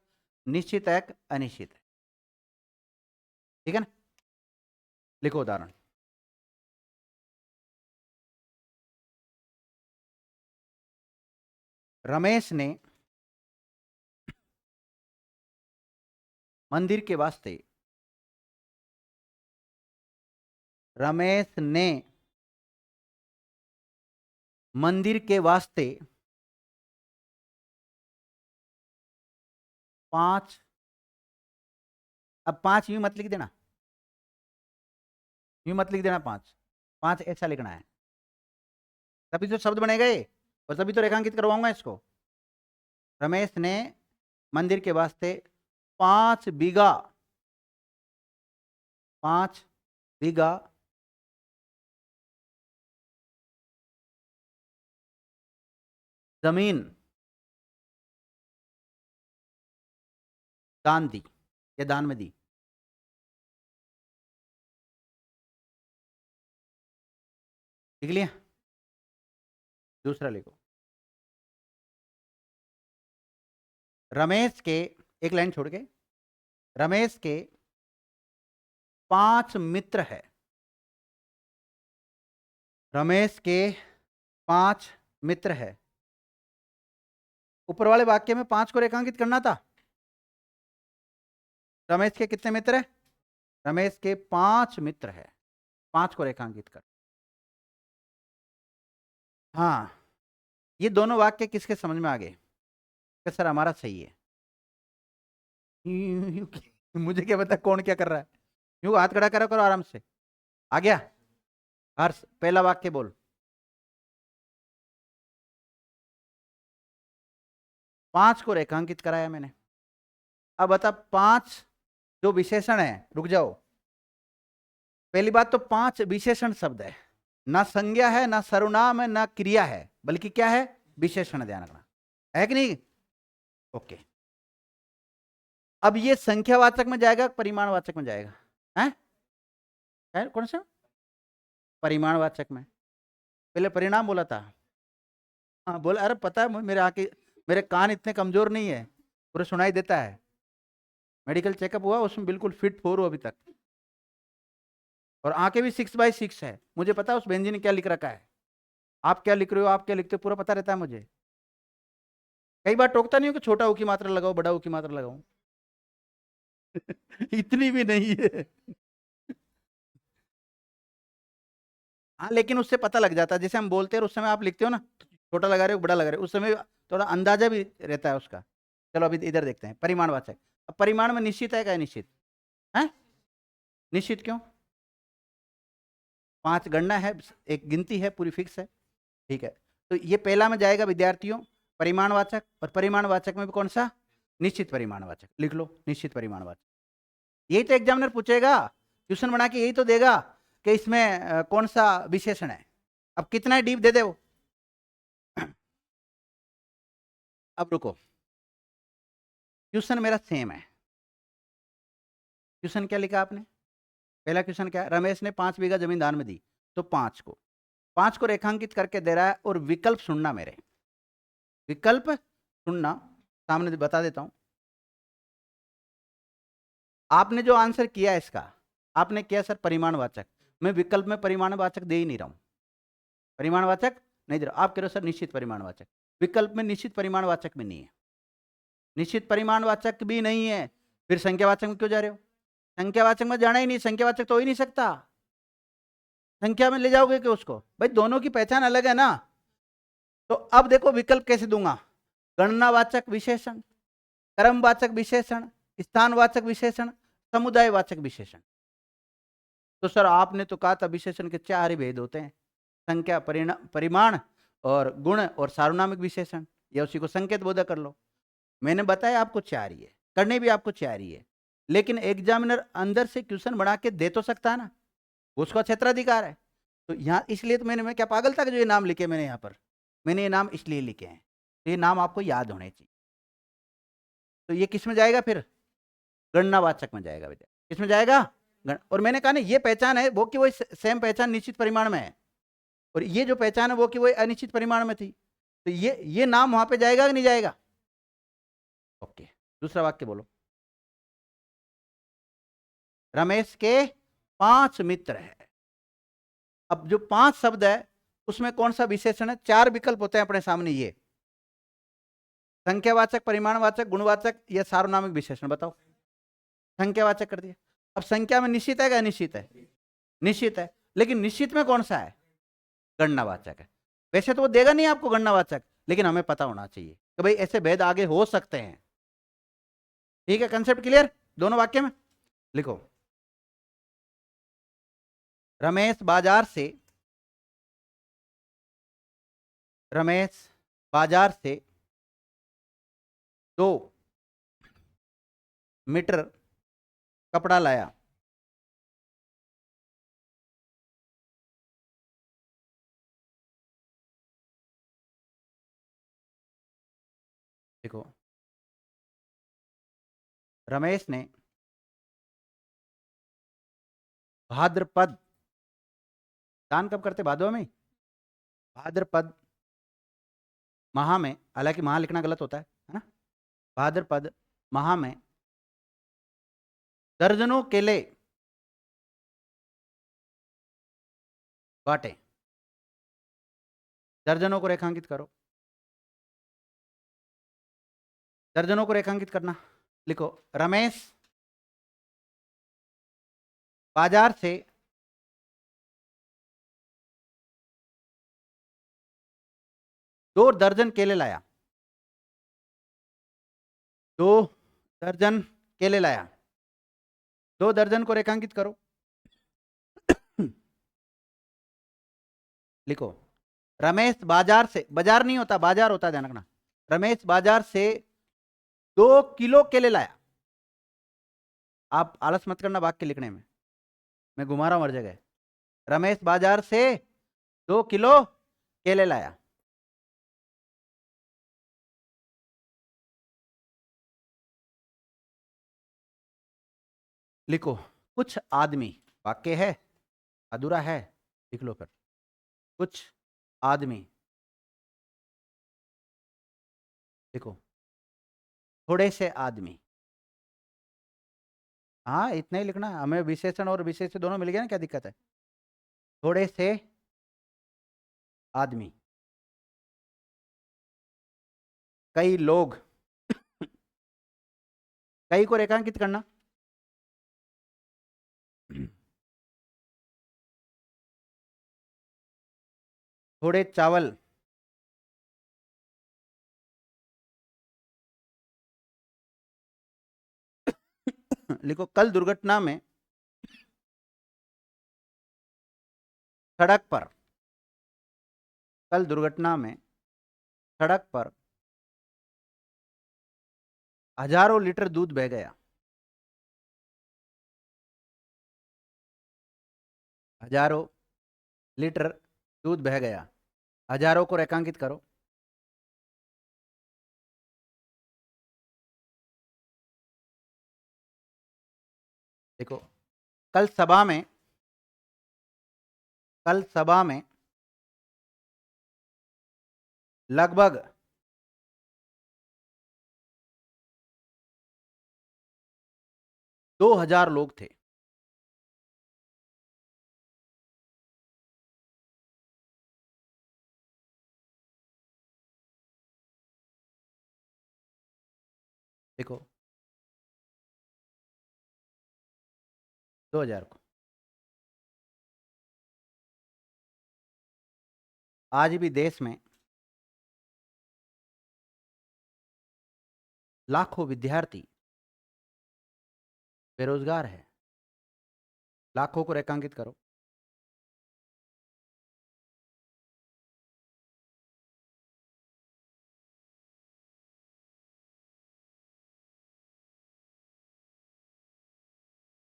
निश्चित है अनिश्चित है। ठीक है ना? लिखो उदाहरण। रमेश ने मंदिर के वास्ते, रमेश ने मंदिर के वास्ते 5, अब 5 यूं मत लिख देना, यूं मत लिख देना 5, 5 ऐसा लिखना है, तभी तो शब्द बनेगा ये, और तभी तो रेखांकित करवाऊंगा इसको। रमेश ने मंदिर के वास्ते 5 बीघा, 5 बीघा जमीन दान दी, या दान में दी। लिख लिया? दूसरा लिखो। रमेश के, एक लाइन छोड़ के, रमेश के 5 मित्र है। रमेश के 5 मित्र है। ऊपर वाले वाक्य में 5 को रेखांकित करना था। रमेश के कितने मित्र है? रमेश के 5 मित्र है, 5 को रेखांकित कर। हाँ, ये दोनों वाक्य किसके समझ में आ गए? कि सर हमारा सही है। मुझे क्या पता कौन क्या कर रहा है। यूं हाथ खड़ा करो आराम से। आ गया? हर्ष पहला वाक्य बोल। 5 को रेखांकित कराया मैंने। अब बता 5 जो विशेषण है, रुक जाओ, पहली बात तो 5 विशेषण शब्द है, ना संज्ञा है, ना सर्वनाम है, ना क्रिया है, बल्कि क्या है? विशेषण। ध्यान रखना, है कि नहीं? ओके। अब ये संख्यावाचक में जाएगा परिमाणवाचक में जाएगा? है कौन सा? परिमाणवाचक में। पहले परिणाम बोला था। हाँ बोला, अरे पता है मेरे आके मेरे कान इतने कमजोर नहीं है, पूरा सुनाई देता है। मेडिकल चेकअप हुआ, उसमें बिल्कुल फिट 4 हूँ अभी तक। और आंखें भी 6/6 है। मुझे पता है उस बेंजी ने क्या लिख रखा है। आप क्या लिख रहे हो, आप क्या लिखते हो, पूरा पता रहता है मुझे। कई बार टोकता नहीं हूँ कि छोटा ऊ की मात्रा लगाओ, बड़ा ऊ की मात्रा लगाओ। इतनी भी नहीं है। हाँ, लेकिन उससे पता लग जाता है, जैसे हम बोलते हैं उस समय आप लिखते हो ना, छोटा लगा रहे हो बड़ा लगा रहे हो, उस समय थोड़ा अंदाजा भी रहता है उसका। चलो अभी इधर देखते हैं परिमाणवाचक। अब परिमाण में निश्चित है क्या निश्चित है? निश्चित क्यों? 5 गणना है, एक गिनती है, पूरी फिक्स है। ठीक है, तो ये पहला में जाएगा विद्यार्थियों परिमाणवाचक, और परिमाणवाचक में भी कौन सा? निश्चित परिमाणवाचक। लिख लो निश्चित परिमाणवाचक। यही तो एग्जामिनर पूछेगा, क्वेश्चन बना के यही तो देगा कि इसमें कौन सा विशेषण है। अब कितना डीप दे दे वो। अब रुको, क्वेश्चन मेरा सेम है। क्वेश्चन क्या लिखा आपने? पहला क्वेश्चन क्या है? रमेश ने 5 बीघा जमीन दान में दी, तो 5 को रेखांकित करके दे रहा है, और विकल्प सुनना मेरे, विकल्प सुनना, सामने बता देता हूं। आपने जो आंसर किया है इसका, आपने किया सर परिमाणवाचक। मैं विकल्प में परिमाणवाचक दे ही नहीं रहा हूं, परिमाणवाचक नहीं दे रहा। आप कह रहे हो सर निश्चित परिमाणवाचक, विकल्प में निश्चित परिमाणवाचक भी नहीं है, निश्चित परिमाणवाचक भी नहीं है, फिर संख्यावाचक में क्यों जा रहे हो? संख्यावाचक में जाना ही नहीं, संख्यावाचक तो हो ही नहीं सकता। संख्या में ले जाओगे कि उसको, भाई दोनों की पहचान अलग है ना। तो अब देखो विकल्प कैसे दूंगा। गणनावाचक विशेषण, क्रमवाचक विशेषण, स्थानवाचक विशेषण, समुदायवाचक विशेषण। तो सर आपने तो कहा था विशेषण के 4 ही भेद होते हैं, संख्या, परिमाण और गुण और सार्वनामिक विशेषण, या उसी को संकेत बोधक कर लो। मैंने बताया आपको 4 ही है, करने भी आपको 4 ही है, लेकिन एग्जामिनर अंदर से क्वेश्चन बना के दे तो सकता है ना, उसका क्षेत्राधिकार है। तो यहाँ इसलिए तो मैं क्या पागल था कि जो ये नाम लिखे मैंने यहाँ पर, मैंने ये नाम इसलिए लिखे हैं, तो ये नाम आपको याद होने चाहिए। तो ये किस में जाएगा फिर? गणनावाचक में जाएगा बेटा। किस में जाएगा? और मैंने कहा ना ये पहचान है वो कि वो सेम पहचान निश्चित परिमाण में है, और ये जो पहचान है वो कि वो अनिश्चित परिमाण में थी, तो ये नाम वहां पे जाएगा कि नहीं जाएगा? ओके, दूसरा वाक्य बोलो। रमेश के 5 मित्र है। अब जो 5 शब्द है उसमें कौन सा विशेषण है? 4 विकल्प होते हैं अपने सामने, ये संख्यावाचक, परिमाणवाचक, गुणवाचक या सार्वनामिक विशेषण। बताओ। संख्यावाचक कर दिया। अब संख्या में निश्चित है क्या अनिश्चित है? निश्चित है, लेकिन निश्चित में कौन सा है? गणनावाचक है। वैसे तो वो देगा नहीं आपको गणनावाचक, लेकिन हमें पता होना चाहिए कि भाई ऐसे भेद आगे हो सकते हैं। ठीक है, कंसेप्ट क्लियर दोनों वाक्य में? लिखो, रमेश बाजार से, रमेश बाजार से 2 मीटर कपड़ा लाया। देखो, रमेश ने भाद्रपद, दान कब करते? भादो में। भाद्रपद माह में, हालांकि माह लिखना गलत होता है ना, भाद्रपद माह में दर्जनों केले बांटे। दर्जनों को रेखांकित करो, दर्जनों को रेखांकित करना। लिखो, रमेश बाजार से 2 दर्जन केले लाया। 2 दर्जन केले लाया। 2 दर्जन को रेखांकित करो। लिखो, रमेश बाजार से, बाजार नहीं होता बाजार होता है, ध्यान रखना। रमेश बाजार से 2 किलो केले लाया। आप आलस मत करना वाक्य लिखने में, मैं घुमा रहा हूं हर जगह। रमेश बाजार से 2 किलो केले लाया। लिखो, कुछ आदमी, वाक्य है अधूरा है, लिख लो फिर। कुछ आदमी देखो, थोड़े से आदमी। हाँ, इतना ही लिखना है हमें, विशेषण और विशेष्य दोनों मिल गया ना, क्या दिक्कत है। थोड़े से आदमी, कई लोग, कई को रेखांकित करना। थोड़े चावल, लिखो कल दुर्घटना में सड़क पर, कल दुर्घटना में सड़क पर हजारों लीटर दूध बह गया। हजारों लीटर दूध बह गया। हजारों को रेखांकित करो। देखो, कल सभा में, कल सभा में लगभग 2000 लोग थे। देखो, 2000 को। आज भी देश में लाखों विद्यार्थी बेरोजगार है। लाखों को रेखांकित करो।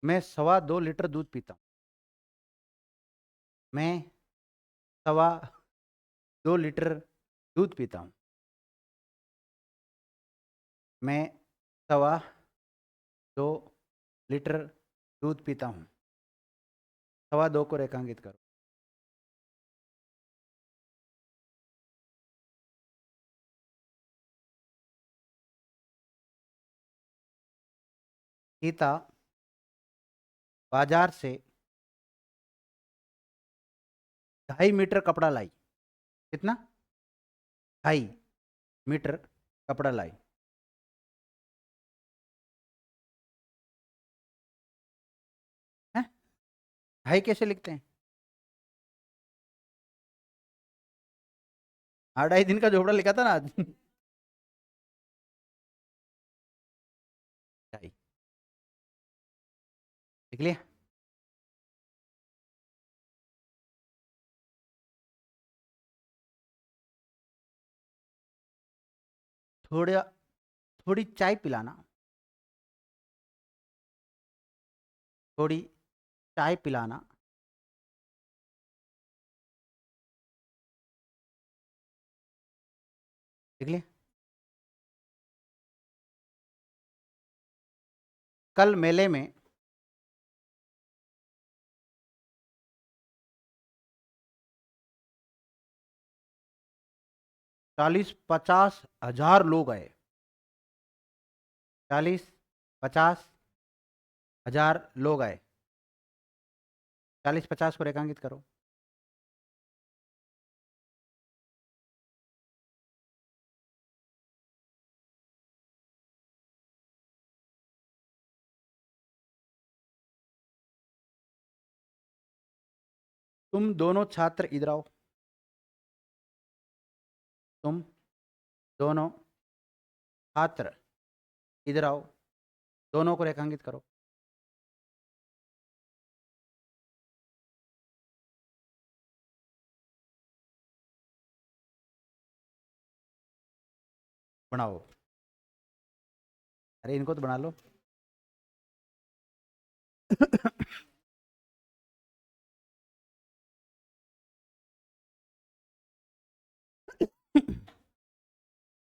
मैं 2.25 लीटर दूध पीता हूँ। मैं 2.25 लीटर दूध पीता हूँ। मैं 2.25 लीटर दूध पीता हूँ। 2.25 को रेखांकित करो। सीता बाजार से 2.5 मीटर कपड़ा लाई। कितना? 2.5 मीटर कपड़ा लाई। है, ढाई कैसे लिखते हैं? 2.5 दिन का झोपड़ा लिखा था ना आज। ढाई, लिख लिया। थोड़ा, थोड़ी चाय पिलाना, थोड़ी चाय पिलाना। लिख लिया। कल मेले में 40-50 हजार लोग आए। 40-50 हजार लोग आए। 40-50 को रेखांकित करो। तुम दोनों छात्र इधर आओ। तुम दोनों छात्र इधर आओ। दोनों को रेखांकित करो। बनाओ। अरे इनको तो बना लो।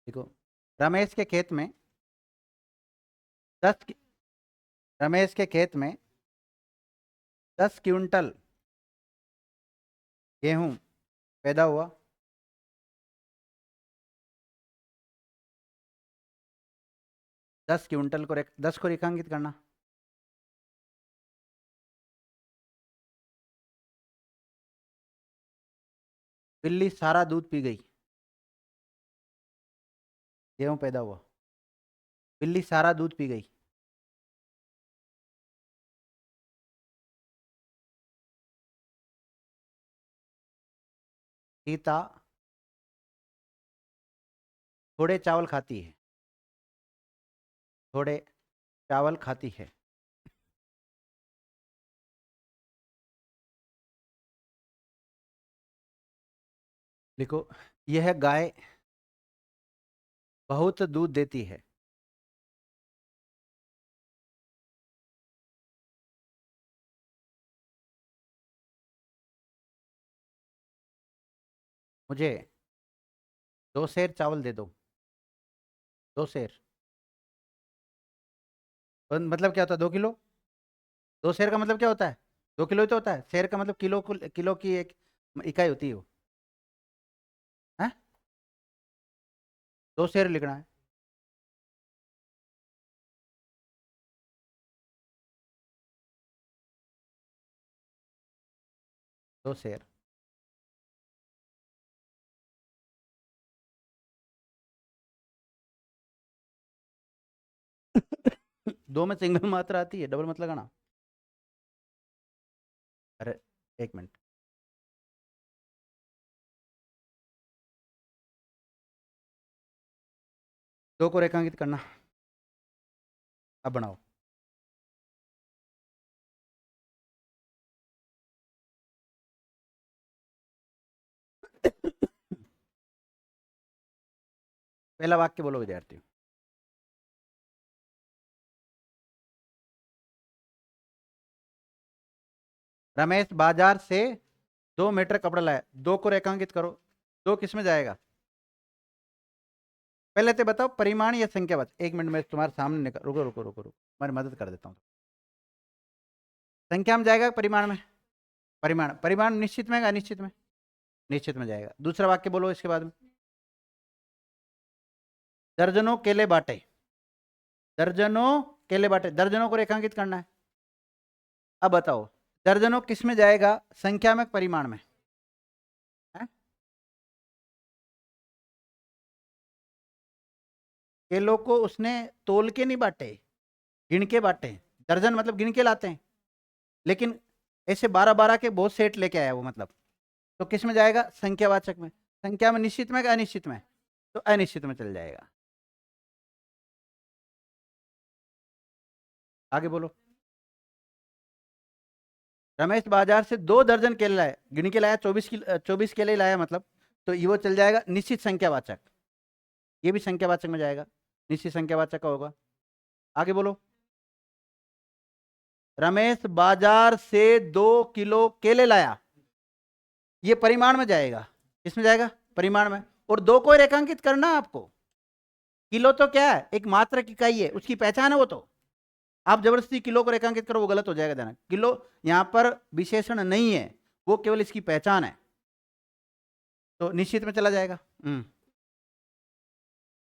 देखो, रमेश के खेत में 10 रमेश के खेत में 10 क्विंटल गेहूं पैदा हुआ। 10 को रेखांकित करना। बिल्ली सारा दूध पी गई, गेहूं पैदा हुआ। बिल्ली सारा दूध पी गई। सीता थोड़े चावल खाती है, थोड़े चावल खाती है। देखो, यह गाय बहुत दूध देती है। मुझे 2 सेर चावल दे दो। 2 सेर मतलब क्या होता है? 2 किलो। 2 सेर का मतलब क्या होता है? 2 किलो ही तो होता है। सेर का मतलब किलो, किलो की एक इकाई होती है वो। है, 2 सेर लिखना है। दो शेर। दो में सिंगल मात्रा आती है, डबल मत लगाना। अरे, 1 मिनट। दो को रेखांकित करना। अब बनाओ। पहला वाक्य बोलो विद्यार्थी। रमेश बाजार से 2 मीटर कपड़ा लाया। दो को रेखांकित करो। दो किस में जाएगा? पहले तो बताओ परिमाण या संख्या बच। 1 मिनट में तुम्हारे सामने निकल, रुको रुको रुको रुको, मैं मदद कर देता हूँ। संख्या में जाएगा परिमाण में? परिमाण, परिमाण निश्चित में, अनिश्चित में? निश्चित में जाएगा। दूसरा वाक्य बोलो इसके बाद में। दर्जनों केले बांटे। दर्जनों केले बांटे, दर्जनों को रेखांकित करना है। अब बताओ, दर्जनों किस में जाएगा? संख्या में, परिमाण में? है? केलों को उसने तोल के नहीं बांटे, गिन के बांटे। दर्जन मतलब गिन के लाते हैं, लेकिन ऐसे 12-12 के बहुत सेट लेके आया वो, मतलब तो किस में जाएगा? संख्यावाचक में। संख्या में निश्चित में, अनिश्चित में? तो अनिश्चित में चल जाएगा। आगे बोलो। रमेश बाजार से 2 दर्जन केले लाए, गिन के लाया 24 केले लाया, मतलब तो ये वो चल जाएगा निश्चित संख्यावाचक। ये भी संख्यावाचक में जाएगा, निश्चित संख्यावाचक का होगा। आगे बोलो। रमेश बाजार से 2 किलो केले लाया, ये परिमाण में जाएगा। इसमें जाएगा परिमाण में। और दो को रेखांकित करना आपको। किलो तो क्या है? एक मात्रक इकाई है, उसकी पहचान है वो तो। आप जबरदस्ती किलो को रेखांकित करो, वो गलत हो जाएगा। देना किलो यहां पर विशेषण नहीं है, वो केवल इसकी पहचान है, तो निश्चित में चला जाएगा।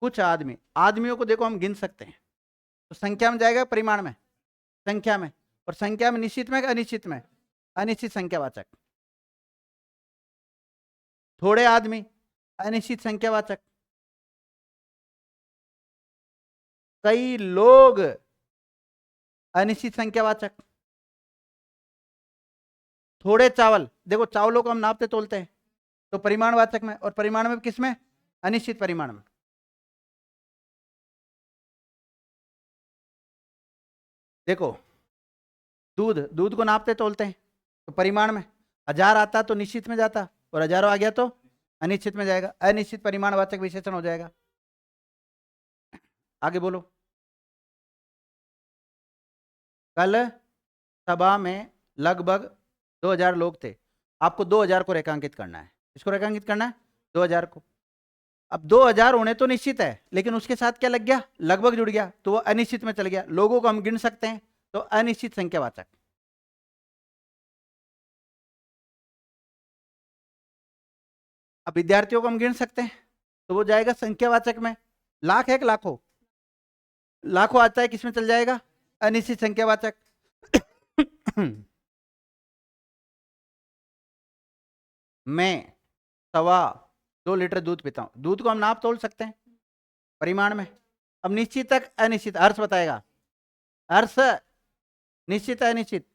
कुछ आदमी, आदमियों को देखो हम गिन सकते हैं, तो संख्या में जाएगा परिमाण में? संख्या में। और संख्या में निश्चित में, अनिश्चित में? अनिश्चित संख्यावाचक। थोड़े आदमी, अनिश्चित संख्यावाचक। कई लोग, अनिश्चित संख्यावाचक। थोड़े चावल, देखो चावलों को हम नापते तोलते हैं, तो परिमाणवाचक में। और परिमाण में किस में? अनिश्चित परिमाण में। देखो, दूध, दूध को नापते तोलते हैं, तो परिमाण में। 1000 आता तो निश्चित में जाता, और हजारों आ गया तो अनिश्चित में जाएगा। अनिश्चित परिमाणवाचक विशेषण हो जाएगा। आगे बोलो। कल सभा में लगभग 2000 लोग थे। आपको 2000 को रेखांकित करना है। इसको रेखांकित करना है 2000 को। अब 2000 होने तो निश्चित है, लेकिन उसके साथ क्या लग गया? लगभग जुड़ गया, तो वो अनिश्चित में चल गया। लोगों को हम गिन सकते हैं, तो अनिश्चित संख्यावाचक। अब विद्यार्थियों को हम गिन सकते हैं, तो वो जाएगा संख्यावाचक में। लाख है कि लाखों? लाखों आता है, किसमें चल जाएगा? अनिश्चित संख्यावाचक। मैं 2.25 लीटर दूध पीता हूं। दूध को हम नाप तोल सकते हैं परिमाण में। अब निश्चित तक अनिश्चित, अर्थ बताएगा। अर्थ निश्चित अनिश्चित?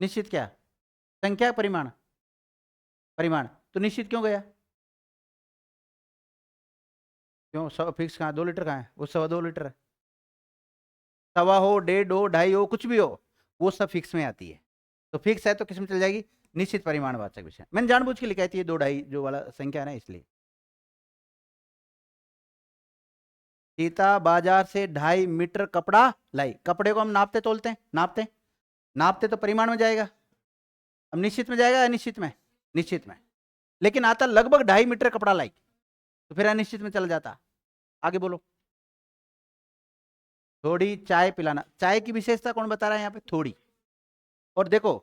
निश्चित क्या? संख्या परिमाण? परिमाण। तो निश्चित क्यों गया? क्यों? फिक्स कहाँ? 2 लीटर कहाँ है? वो 2.25 लीटर है। 1.25 हो, 1.5 हो, 2.5 हो, कुछ भी हो, वो सब फिक्स में आती है। तो फिक्स है तो किस में चल जाएगी? निश्चित परिमाणवाचक विशेषण। मैंने जानबूझ के लिखा है 2 2.5 जो वाला संख्या है ना, इसलिए। सीता बाजार से 2.5 मीटर कपड़ा लाई। कपड़े को हम नापते तोलते हैं? नापते। नापते तो परिमाण में जाएगा। अब निश्चित में जाएगा अनिश्चित में? निश्चित में। लेकिन आता लगभग 2.5 मीटर कपड़ा लाई, तो फिर अनिश्चित में चल जाता। आगे बोलो। थोड़ी चाय पिलाना। चाय की विशेषता कौन बता रहा है यहाँ पे? थोड़ी। और देखो,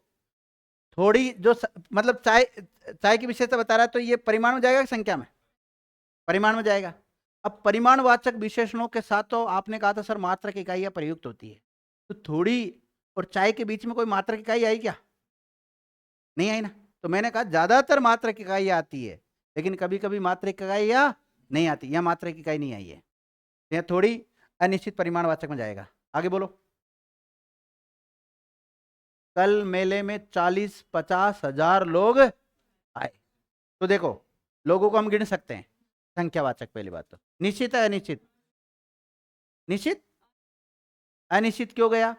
थोड़ी जो मतलब चाय, चाय की विशेषता बता रहा है, तो ये परिमाण में जाएगा कि संख्या में? परिमाण में जाएगा। अब परिमाणवाचक विशेषणों के साथ तो आपने कहा था सर मात्रक इकाइयां प्रयुक्त होती है, तो थोड़ी और चाय के बीच में कोई मात्रक इकाई आई क्या? नहीं आई ना। तो मैंने कहा ज्यादातर मात्रक इकाइयां आती है, लेकिन कभी कभी मात्रक इकाइयां नहीं आती। यह मात्रक इकाई नहीं आई है, यह थोड़ी अनिश्चित परिमाणवाचक में जाएगा। आगे बोलो। कल मेले में 40-50 हजार लोग आए। तो देखो, लोगों को हम गिन सकते हैं, संख्यावाचक पहली बात तो। निश्चित है अनिश्चित? निश्चित। अनिश्चित क्यों गया?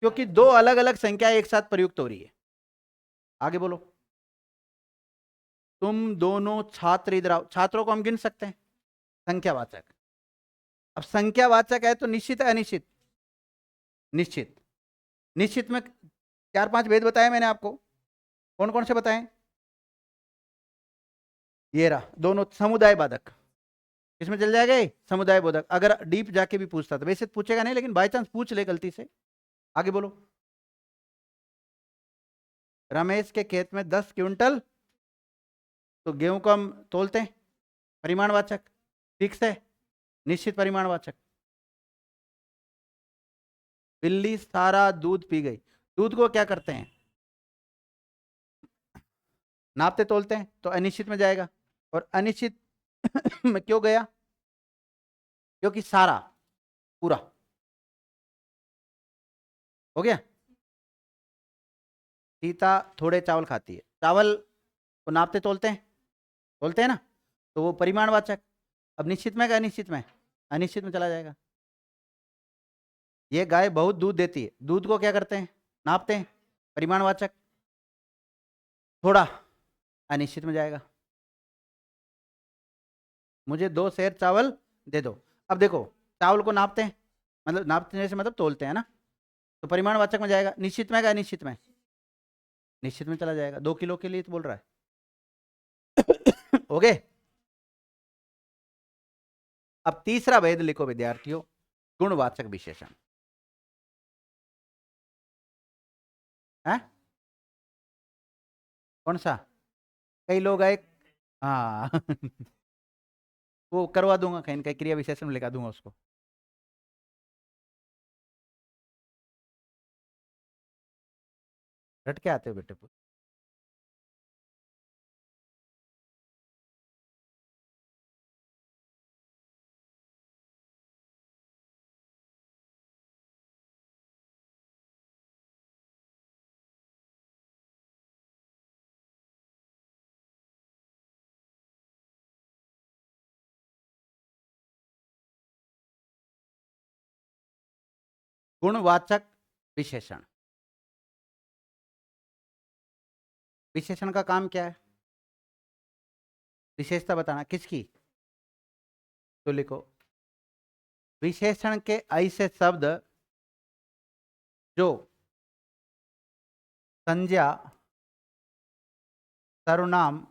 क्योंकि दो अलग अलग संख्या एक साथ प्रयुक्त हो रही है। आगे बोलो। तुम दोनों छात्र इधर आओ। छात्रों को हम गिन सकते हैं, संख्यावाचक। अब संख्यावाचक है तो निश्चित है अनिश्चित? निश्चित। निश्चित में 4-5 भेद बताए मैंने आपको। कौन कौन से बताए? ये रहा, दोनों समुदाय बाधक। इसमें चल जाएगा ये समुदाय बोधक। अगर डीप जाके भी पूछता था, वैसे पूछेगा नहीं, लेकिन बाई चांस पूछ ले गलती से। आगे बोलो। रमेश के खेत में 10 क्विंटल, तो गेहूं को हम तोलते हैं, परिमाणवाचक। फिक्स है, निश्चित परिमाणवाचक। बिल्ली सारा दूध पी गई। दूध को क्या करते हैं? नापते तोलते हैं, तो अनिश्चित में जाएगा। और अनिश्चित में क्यों गया? क्योंकि सारा, पूरा। हो गया। सीता थोड़े चावल खाती है। चावल को नापते तोलते हैं? तोलते हैं ना, तो वो परिमाणवाचक। अब निश्चित में क्या अनिश्चित में? अनिश्चित में चला जाएगा। ये गाय बहुत दूध देती है। दूध को क्या करते हैं? नापते हैं, परिमाणवाचक। थोड़ा, अनिश्चित में जाएगा। मुझे 2 सेर चावल दे दो। अब देखो, चावल को नापते हैं, मतलब नापते से मतलब तोलते हैं ना, तो परिमाणवाचक में जाएगा। निश्चित में क्या अनिश्चित में? निश्चित में चला जाएगा। 2 किलो के लिए तो बोल रहा है। ओके। अब तीसरा भेद लिखो विद्यार्थियों, गुणवाचक विशेषण है। कौन सा? कई लोग आए। हाँ। वो करवा दूंगा, कहीं ना कहीं क्रिया विशेषण में लिखा दूंगा उसको। रट के आते हो बेटे। गुणवाचक विशेषण, विशेषण का काम क्या है? विशेषता बताना। किसकी? तो लिखो, विशेषण के ऐसे शब्द जो संज्ञा, सर्वनाम,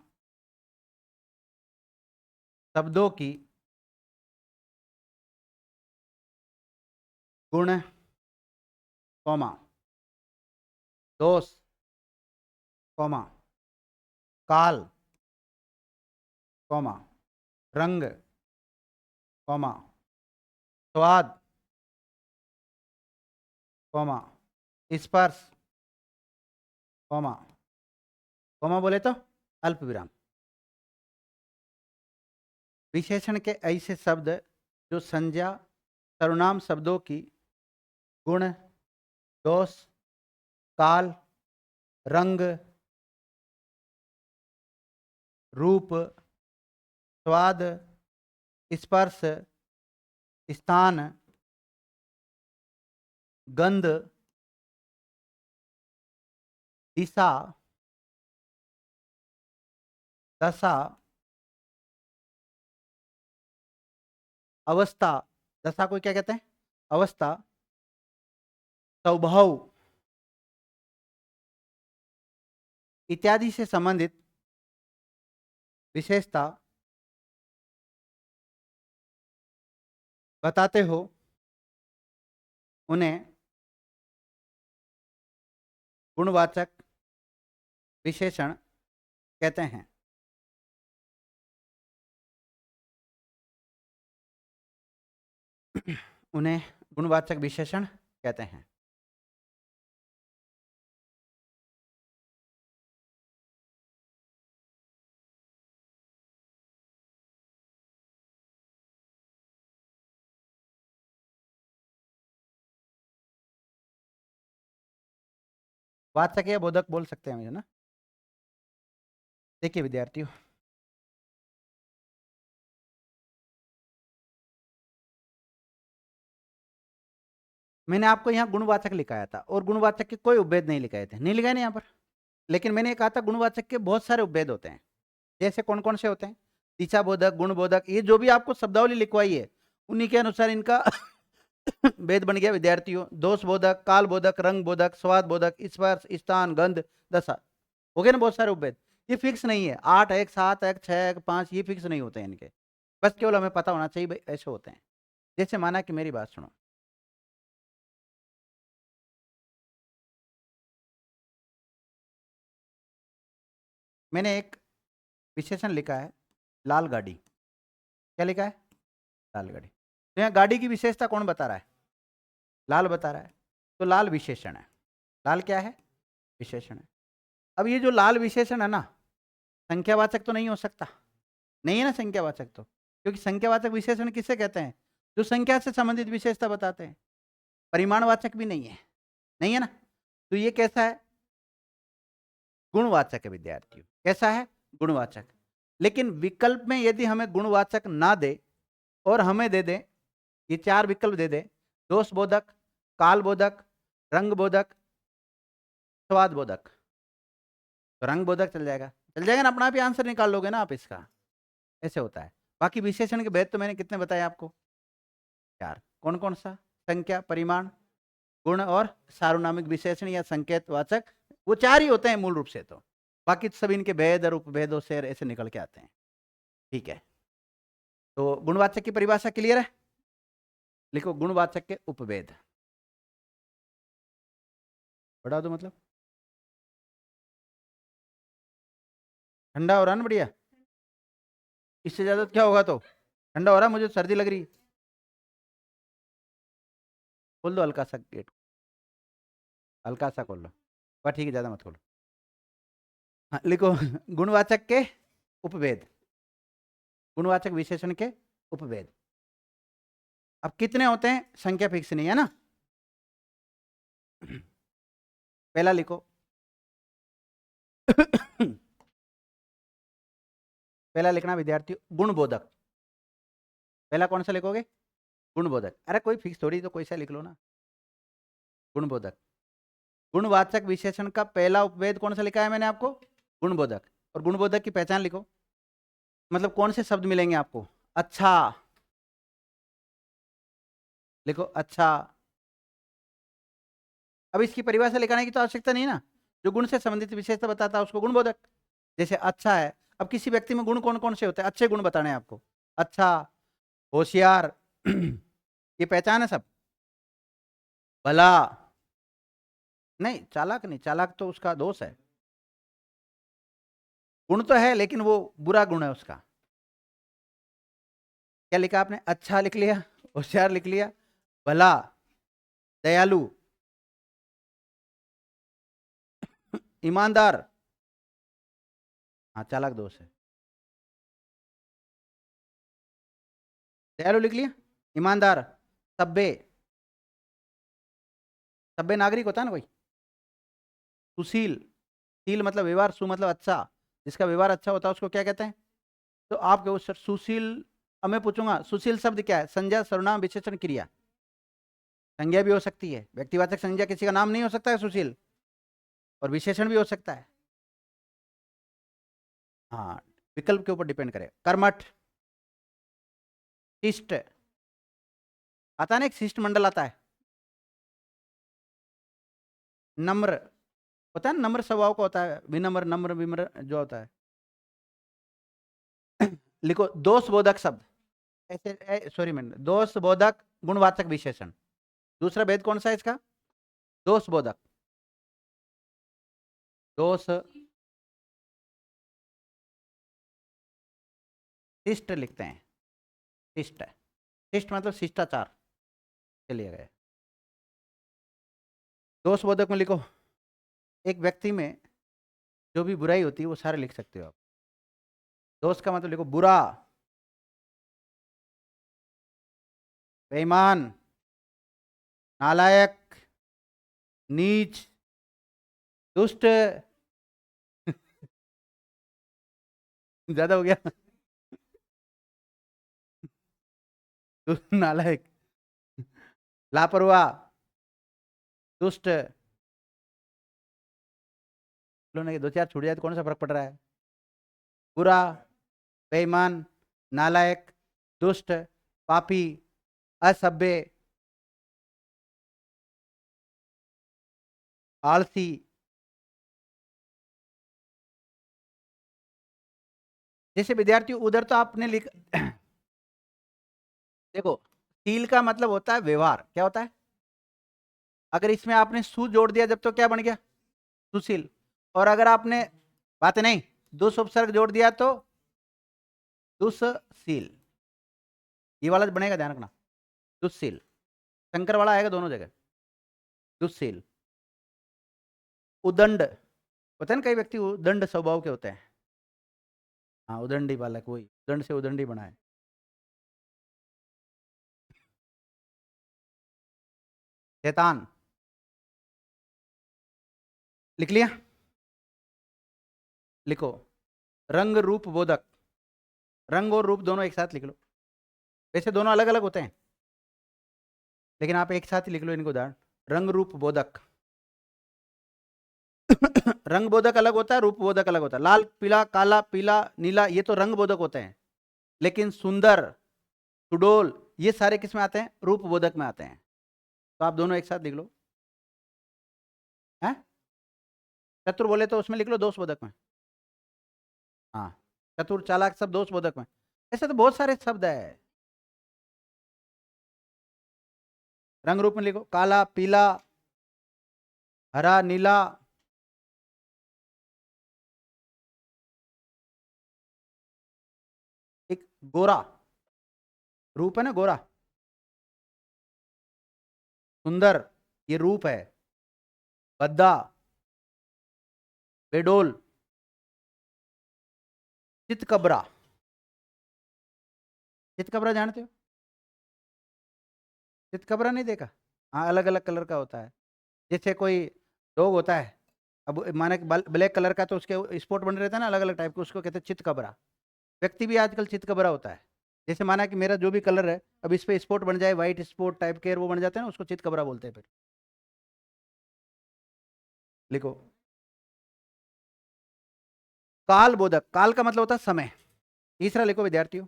शब्दों की गुण, कौमा, दोष, कौमा, काल, कौमा, रंग, कौमा, स्वाद, कौमा, स्पर्श, कौमा, कौमा बोले तो अल्प विराम। विशेषण के ऐसे शब्द जो संज्ञा सर्वनाम शब्दों की गुण, दोष, काल, रंग, रूप, स्वाद, स्पर्श, स्थान, गंध, दिशा, दशा, अवस्था, दशा को क्या कहते हैं? अवस्था, स्वभाव इत्यादि से संबंधित विशेषता बताते हो, उन्हें गुणवाचक विशेषण कहते हैं। उन्हें गुणवाचक विशेषण कहते हैं। वाचक या बोधक बोल सकते हैं मुझे ना। देखिए विद्यार्थियों, मैंने आपको यहाँ गुणवाचक लिखाया था और गुणवाचक के कोई उपभेद नहीं लिखाए थे, नहीं लिखाए ना यहाँ पर। लेकिन मैंने कहा था गुणवाचक के बहुत सारे उपभेद होते हैं। जैसे कौन कौन से होते हैं? दिशा बोधक, गुण बोधक, ये जो भी आपको शब्दावली लिखवाई है उन्हीं के अनुसार इनका भेद बन गया विद्यार्थियों। दोष बोधक, काल बोधक, रंग बोधक, स्वाद बोधक, स्पर्श, स्थान, गंध, दशा, हो गए ना बहुत सारे उपभेद। ये फिक्स नहीं है, 8 1 7 1 6 1 5, ये फिक्स नहीं होते हैं इनके। बस केवल हमें पता होना चाहिए भाई ऐसे होते हैं। जैसे माना कि मेरी बात सुनो, मैंने एक विशेषण लिखा है लाल गाड़ी। क्या लिखा है? लाल गाड़ी। तो यहाँ गाड़ी की विशेषता कौन बता रहा है? लाल बता रहा है। तो लाल विशेषण है। लाल क्या है? विशेषण है। अब ये जो लाल विशेषण है ना, संख्यावाचक तो नहीं हो सकता, नहीं है ना संख्यावाचक तो, क्योंकि संख्यावाचक विशेषण किसे कहते हैं? जो संख्या से संबंधित विशेषता बताते हैं। परिमाणवाचक भी नहीं है, नहीं है ना। तो ये कैसा है? गुणवाचक है विद्यार्थियों। कैसा है? गुणवाचक। लेकिन विकल्प में यदि हमें गुणवाचक ना दे और हमें दे दे, ये 4 विकल्प दे दे, दोष बोधक, काल बोधक, रंग बोधक, स्वाद बोधक, तो रंग बोधक चल जाएगा। चल जाएगा ना, अपना आप ही आंसर निकाल लोगे ना आप इसका। ऐसे होता है। बाकी विशेषण के भेद तो मैंने कितने बताए आपको? 4। कौन कौन सा? संख्या, परिमाण, गुण और सार्वनामिक विशेषण या संकेत वाचक, वो 4 ही होते हैं मूल रूप से। तो बाकी सब इनके भेद और उपभेदों से ऐसे निकल के आते हैं। ठीक है, तो गुणवाचक की परिभाषा क्लियर है? लिखो गुणवाचक के उपभेद। बढ़ा दो मतलब ठंडा हो रहा है ना? बढ़िया। इससे ज्यादा क्या होगा? तो ठंडा हो रहा है, मुझे सर्दी लग रही। खोल दो हल्का सा गेट, हल्का सा खोल लो। बस ठीक है, ज्यादा मत खोलो। हाँ लिखो गुणवाचक के उपभेद। गुणवाचक विशेषण के उपभेद। अब कितने होते हैं? संख्या फिक्स नहीं है ना। पहला लिखो पहला लिखना विद्यार्थी गुणबोधक। पहला कौन सा लिखोगे? गुणबोधक। अरे कोई फिक्स थोड़ी, तो कोई सा लिख लो ना। गुणबोधक। गुणवाचक विशेषण का पहला उपभेद कौन सा लिखा है मैंने आपको? गुणबोधक। और गुणबोधक की पहचान लिखो, मतलब कौन से शब्द मिलेंगे आपको? अच्छा, लिखो अच्छा। अब इसकी परिभाषा लिखाने की तो आवश्यकता नहीं ना। जो गुण से संबंधित विशेषता बताता है उसको गुणबोधक। जैसे अच्छा है, अब किसी व्यक्ति में गुण कौन कौन से होते हैं? अच्छे गुण बताने हैं आपको। अच्छा, होशियार, ये पहचान है सब। भला, नहीं चालाक नहीं, चालाक तो उसका दोष है। गुण तो है लेकिन वो बुरा गुण है उसका। क्या लिखा आपने? अच्छा लिख लिया, होशियार लिख लिया, भला, दयालु, ईमानदार, हाँ चालाक दोस्त है। दयालु लिख लिया, ईमानदार, सभ्य, सभ्य नागरिक होता है ना कोई। सुशील, शील मतलब व्यवहार, सु मतलब अच्छा, जिसका व्यवहार अच्छा होता है उसको क्या कहते हैं? तो आप कहो सर सुशील, अब मैं पूछूंगा सुशील शब्द क्या है? संज्ञा, सर्वनाम, विशेषण, क्रिया। संज्ञा भी हो सकती है, व्यक्तिवाचक संज्ञा, किसी का नाम नहीं हो सकता है सुशील, और विशेषण भी हो सकता है। हाँ, विकल्प के ऊपर डिपेंड करेगा। कर्मठ, शिष्ट, आता है ना, एक शिष्ट मंडल आता है। नम्र, होता है ना, नम्र स्वभाव का होता है, विनम्र, नम्र, विम्र जो होता है। लिखो दोष बोधक शब्द, ऐसे सॉरी मैंने, दोष बोधक गुणवाचक विशेषण। दूसरा भेद कौन सा है इसका? दोष बोधक, दोष, शिष्ट लिखते हैं, शिष्ट, शिष्ट मतलब शिष्टाचार के लिए गए। दोष बोधक में लिखो, एक व्यक्ति में जो भी बुराई होती है वो सारे लिख सकते हो आप। दोष का मतलब लिखो बुरा, बेईमान, नालायक, नीच, दुष्ट, ज्यादा हो गया, नालायक, लापरवाह, दुष्ट, लोग दो चार छूट जाए तो कौन सा फर्क पड़ रहा है? बुरा, बेईमान, नालायक, दुष्ट, पापी, असभ्य, आलसी। जैसे विद्यार्थी उधर तो आपने लिख देखो, शील का मतलब होता है व्यवहार, क्या होता है? अगर इसमें आपने सु जोड़ दिया जब तो क्या बन गया? सुशील। और अगर आपने, बात नहीं, दुष् उपसर्ग जोड़ दिया तो दुष्शील, ये वाला बनेगा, ध्यान रखना। दुष्शील, शंकर वाला आएगा दोनों जगह। दुष्शील, उदंड, होता है ना कई व्यक्ति उदंड स्वभाव के होते हैं। हाँ, उदंडी बालक, वही उदंड से उदंडी बनाए। शैतान, लिख लिया? लिखो रंग रूप बोधक, रंग और रूप दोनों एक साथ लिख लो, वैसे दोनों अलग अलग होते हैं लेकिन आप एक साथ ही लिख लो इनको उदाहरण। रंग रूप बोधक रंग बोधक अलग होता है, रूप बोधक अलग होता है। लाल, पीला, काला, पीला, नीला, ये तो रंग बोधक होते हैं, लेकिन सुंदर, सुडोल, ये सारे किस में आते हैं? रूप बोधक में आते हैं। तो आप दोनों एक साथ लिख लो। हैं, चतुर बोले तो उसमें लिख लो दोष बोधक में। हाँ, चतुर, चालाक सब दोष बोधक में। ऐसे तो बहुत सारे शब्द है। रंग रूप में लिखो काला, पीला, हरा, नीला, एक गोरा, रूप है ना गोरा, सुंदर, ये रूप है, गद्दा, बेडोल, चितकबरा। चितकबरा जानते हो? चितकबरा नहीं देखा? हाँ, अलग अलग कलर का होता है। जैसे कोई डॉग होता है, अब माने ब्लैक कलर का, तो उसके स्पॉट बने रहता है ना अलग अलग टाइप के, उसको कहते हैं चितकबरा। व्यक्ति भी आजकल चितकबरा होता है। जैसे माना कि मेरा जो भी कलर है, अब इस पे स्पॉट बन जाए, व्हाइट स्पॉट टाइप के वो बन जाते हैं ना, उसको चितकबरा बोलते हैं फिर। लिखो काल बोधक, काल का मतलब होता है समय। तीसरा लिखो विद्यार्थियों,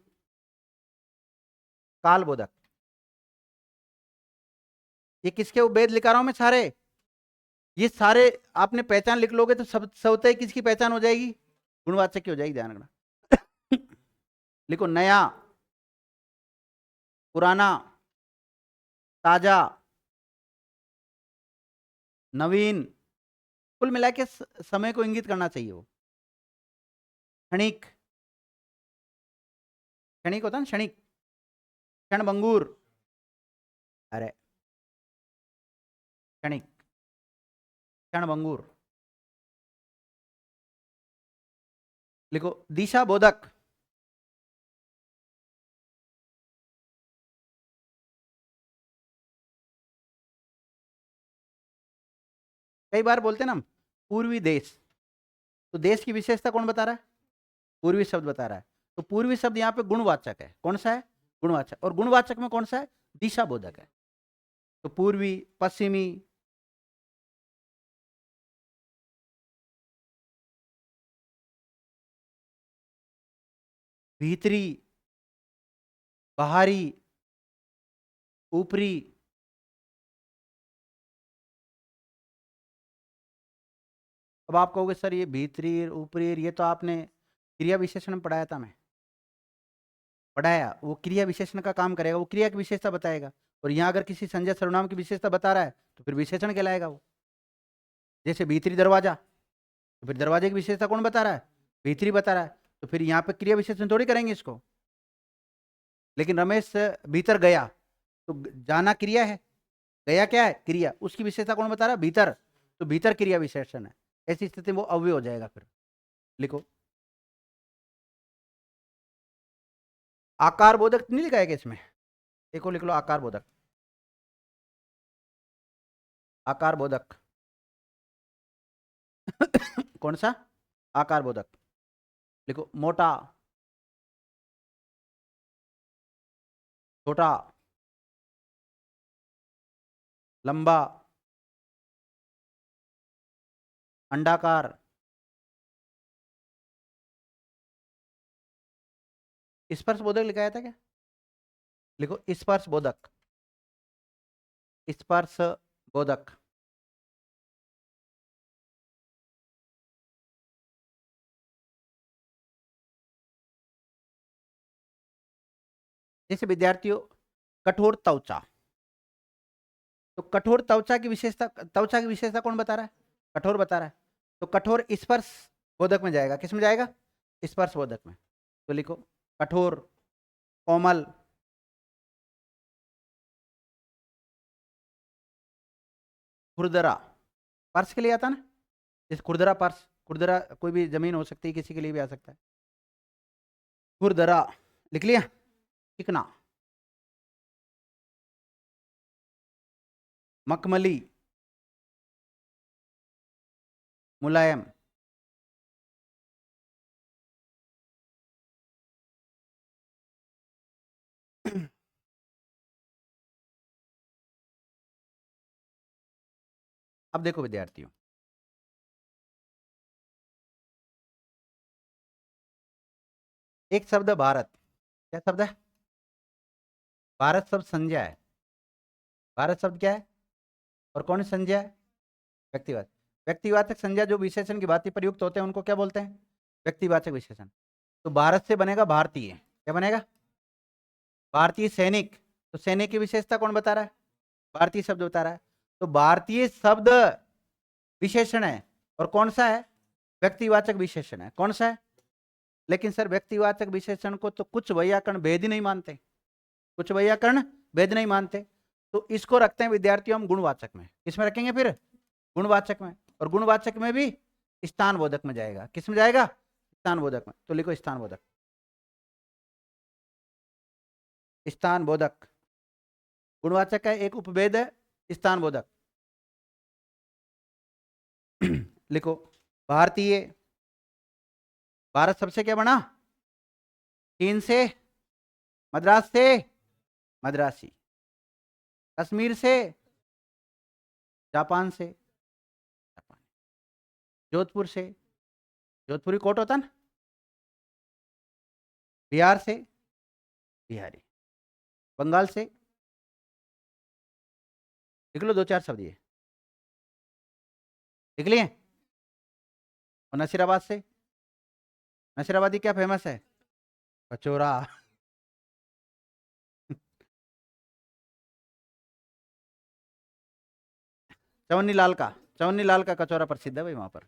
काल बोधक। ये किसके वेद लिखा रहा हूं मैं सारे, ये सारे आपने पहचान लिख लोगे तो सब स्वतः ही किसकी पहचान हो जाएगी? गुणवाचक की हो जाएगी, ध्यान रखना। लिखो नया, पुराना, ताजा, नवीन, कुल मिला के समय को इंगित करना चाहिए वो। क्षणिक, क्षणिक होता है ना, क्षणिक, क्षणभंगुर, अरे क्षणिक, क्षणभंगुर। लिखो दिशा बोधक, कई बार बोलते हैं ना हम पूर्वी देश, तो देश की विशेषता कौन बता रहा है? पूर्वी शब्द बता रहा है। तो पूर्वी शब्द यहाँ पे गुणवाचक है, कौन सा है? गुणवाचक। और गुणवाचक में कौन सा है? दिशा बोधक है। तो पूर्वी, पश्चिमी, भीतरी, बाहरी, ऊपरी। अब आप कहोगे सर ये भीतरी ऊपरी ये तो आपने क्रिया विशेषण में पढ़ाया था, मैं पढ़ाया, वो क्रिया विशेषण का काम करेगा, वो क्रिया की विशेषता बताएगा। और यहाँ अगर किसी संज्ञा सर्वनाम की विशेषता बता रहा है तो फिर विशेषण कहलाएगा वो। जैसे भीतरी दरवाजा, तो फिर दरवाजे की विशेषता कौन बता रहा है? भीतरी बता रहा है, तो फिर यहाँ पे क्रिया विशेषण थोड़ी करेंगे इसको। लेकिन रमेश भीतर गया, तो जाना क्रिया है, गया क्या है? क्रिया। उसकी विशेषता कौन बता रहा है? भीतर। तो भीतर क्रिया विशेषण है। ऐसी स्थिति में वो अव्यय हो जाएगा। फिर लिखो आकार बोधक, नहीं लिखा है क्या इसमें? देखो लिख लो आकार बोधक, आकार बोधक। कौन सा? आकार बोधक। लिखो मोटा, छोटा, लंबा, अंडाकार, स्पर्श बोधक लिखाया था क्या? लिखो स्पर्श बोधक, स्पर्श बोधक। जैसे विद्यार्थियों कठोर त्वचा, तो कठोर त्वचा की विशेषता, त्वचा की विशेषता कौन बता रहा है? कठोर बता रहा है। तो कठोर स्पर्श बोधक में जाएगा, किस में जाएगा? स्पर्श बोधक में। तो लिखो कठोर, कोमल, खुरदरा। पर्स के लिए आता ना, जैसे खुरदरा पर्स, खुरदरा कोई भी जमीन हो सकती है, किसी के लिए भी आ सकता है। खुरदरा लिख लिया। चिकना, मखमली, मुलायम। अब देखो विद्यार्थियों, एक शब्द है भारत, क्या शब्द है? भारत शब्द संज्ञा है। भारत शब्द क्या है? और कौन सी संज्ञा है? व्यक्तिवाचक। व्यक्तिवाचक संज्ञा जो विशेषण की भांति प्रयुक्त होते हैं उनको क्या बोलते हैं? व्यक्तिवाचक विशेषण। तो भारत से बनेगा भारतीय, क्या बनेगा? भारतीय सैनिक। तो सैनिक की विशेषता कौन बता रहा है? भारतीय शब्द बता रहा है। तो भारतीय शब्द विशेषण है, और कौन सा है? व्यक्तिवाचक विशेषण है। कौन सा है? लेकिन सर व्यक्तिवाचक विशेषण को तो कुछ वैयाकरण भेद ही नहीं मानते, कुछ वैयाकरण भेद नहीं मानते। तो इसको रखते हैं विद्यार्थियों हम गुणवाचक में। किसमें रखेंगे फिर? गुणवाचक में। और गुणवाचक में भी स्थान बोधक में जाएगा। किस में जाएगा? स्थान बोधक में। तो लिखो स्थान बोधक, स्थान बोधक। गुणवाचक का एक उपभेद है स्थान बोधक। लिखो भारतीय, भारत सबसे क्या बना? चीन से, मद्रास से, मद्रासी, कश्मीर से, जापान से, जापानी, जोधपुर से, जोधपुरी कोट होता ना, बिहार से, बिहारी, बंगाल से। लिख लो दो चार शब्द ये, लिख लिए। और नसीराबाद से, नसीराबादी क्या फेमस है? कचौरा। चवन्नी लाल का, चवन्नी लाल का कचौरा प्रसिद्ध है भाई वहां पर।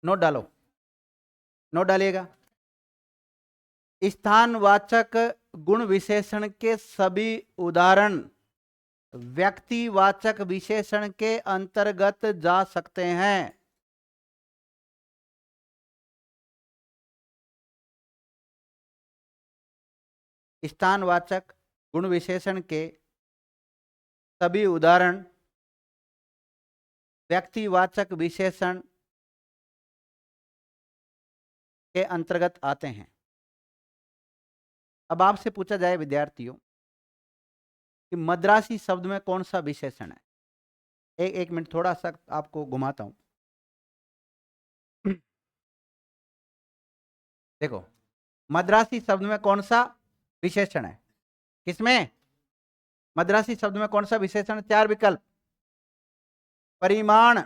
नोट डालो। नोट डालिएगा। स्थानवाचक गुण विशेषण के सभी उदाहरण व्यक्तिवाचक विशेषण के अंतर्गत जा सकते हैं। स्थानवाचक गुण विशेषण के सभी उदाहरण व्यक्तिवाचक विशेषण के अंतर्गत आते हैं। अब आपसे पूछा जाए विद्यार्थियों कि मद्रासी शब्द में कौन सा विशेषण है। एक मिनट थोड़ा सा आपको घुमाता हूं। देखो, मद्रासी शब्द में कौन सा विशेषण है? किसमें? मद्रासी शब्द में कौन सा विशेषण? 4 विकल्प। परिमाण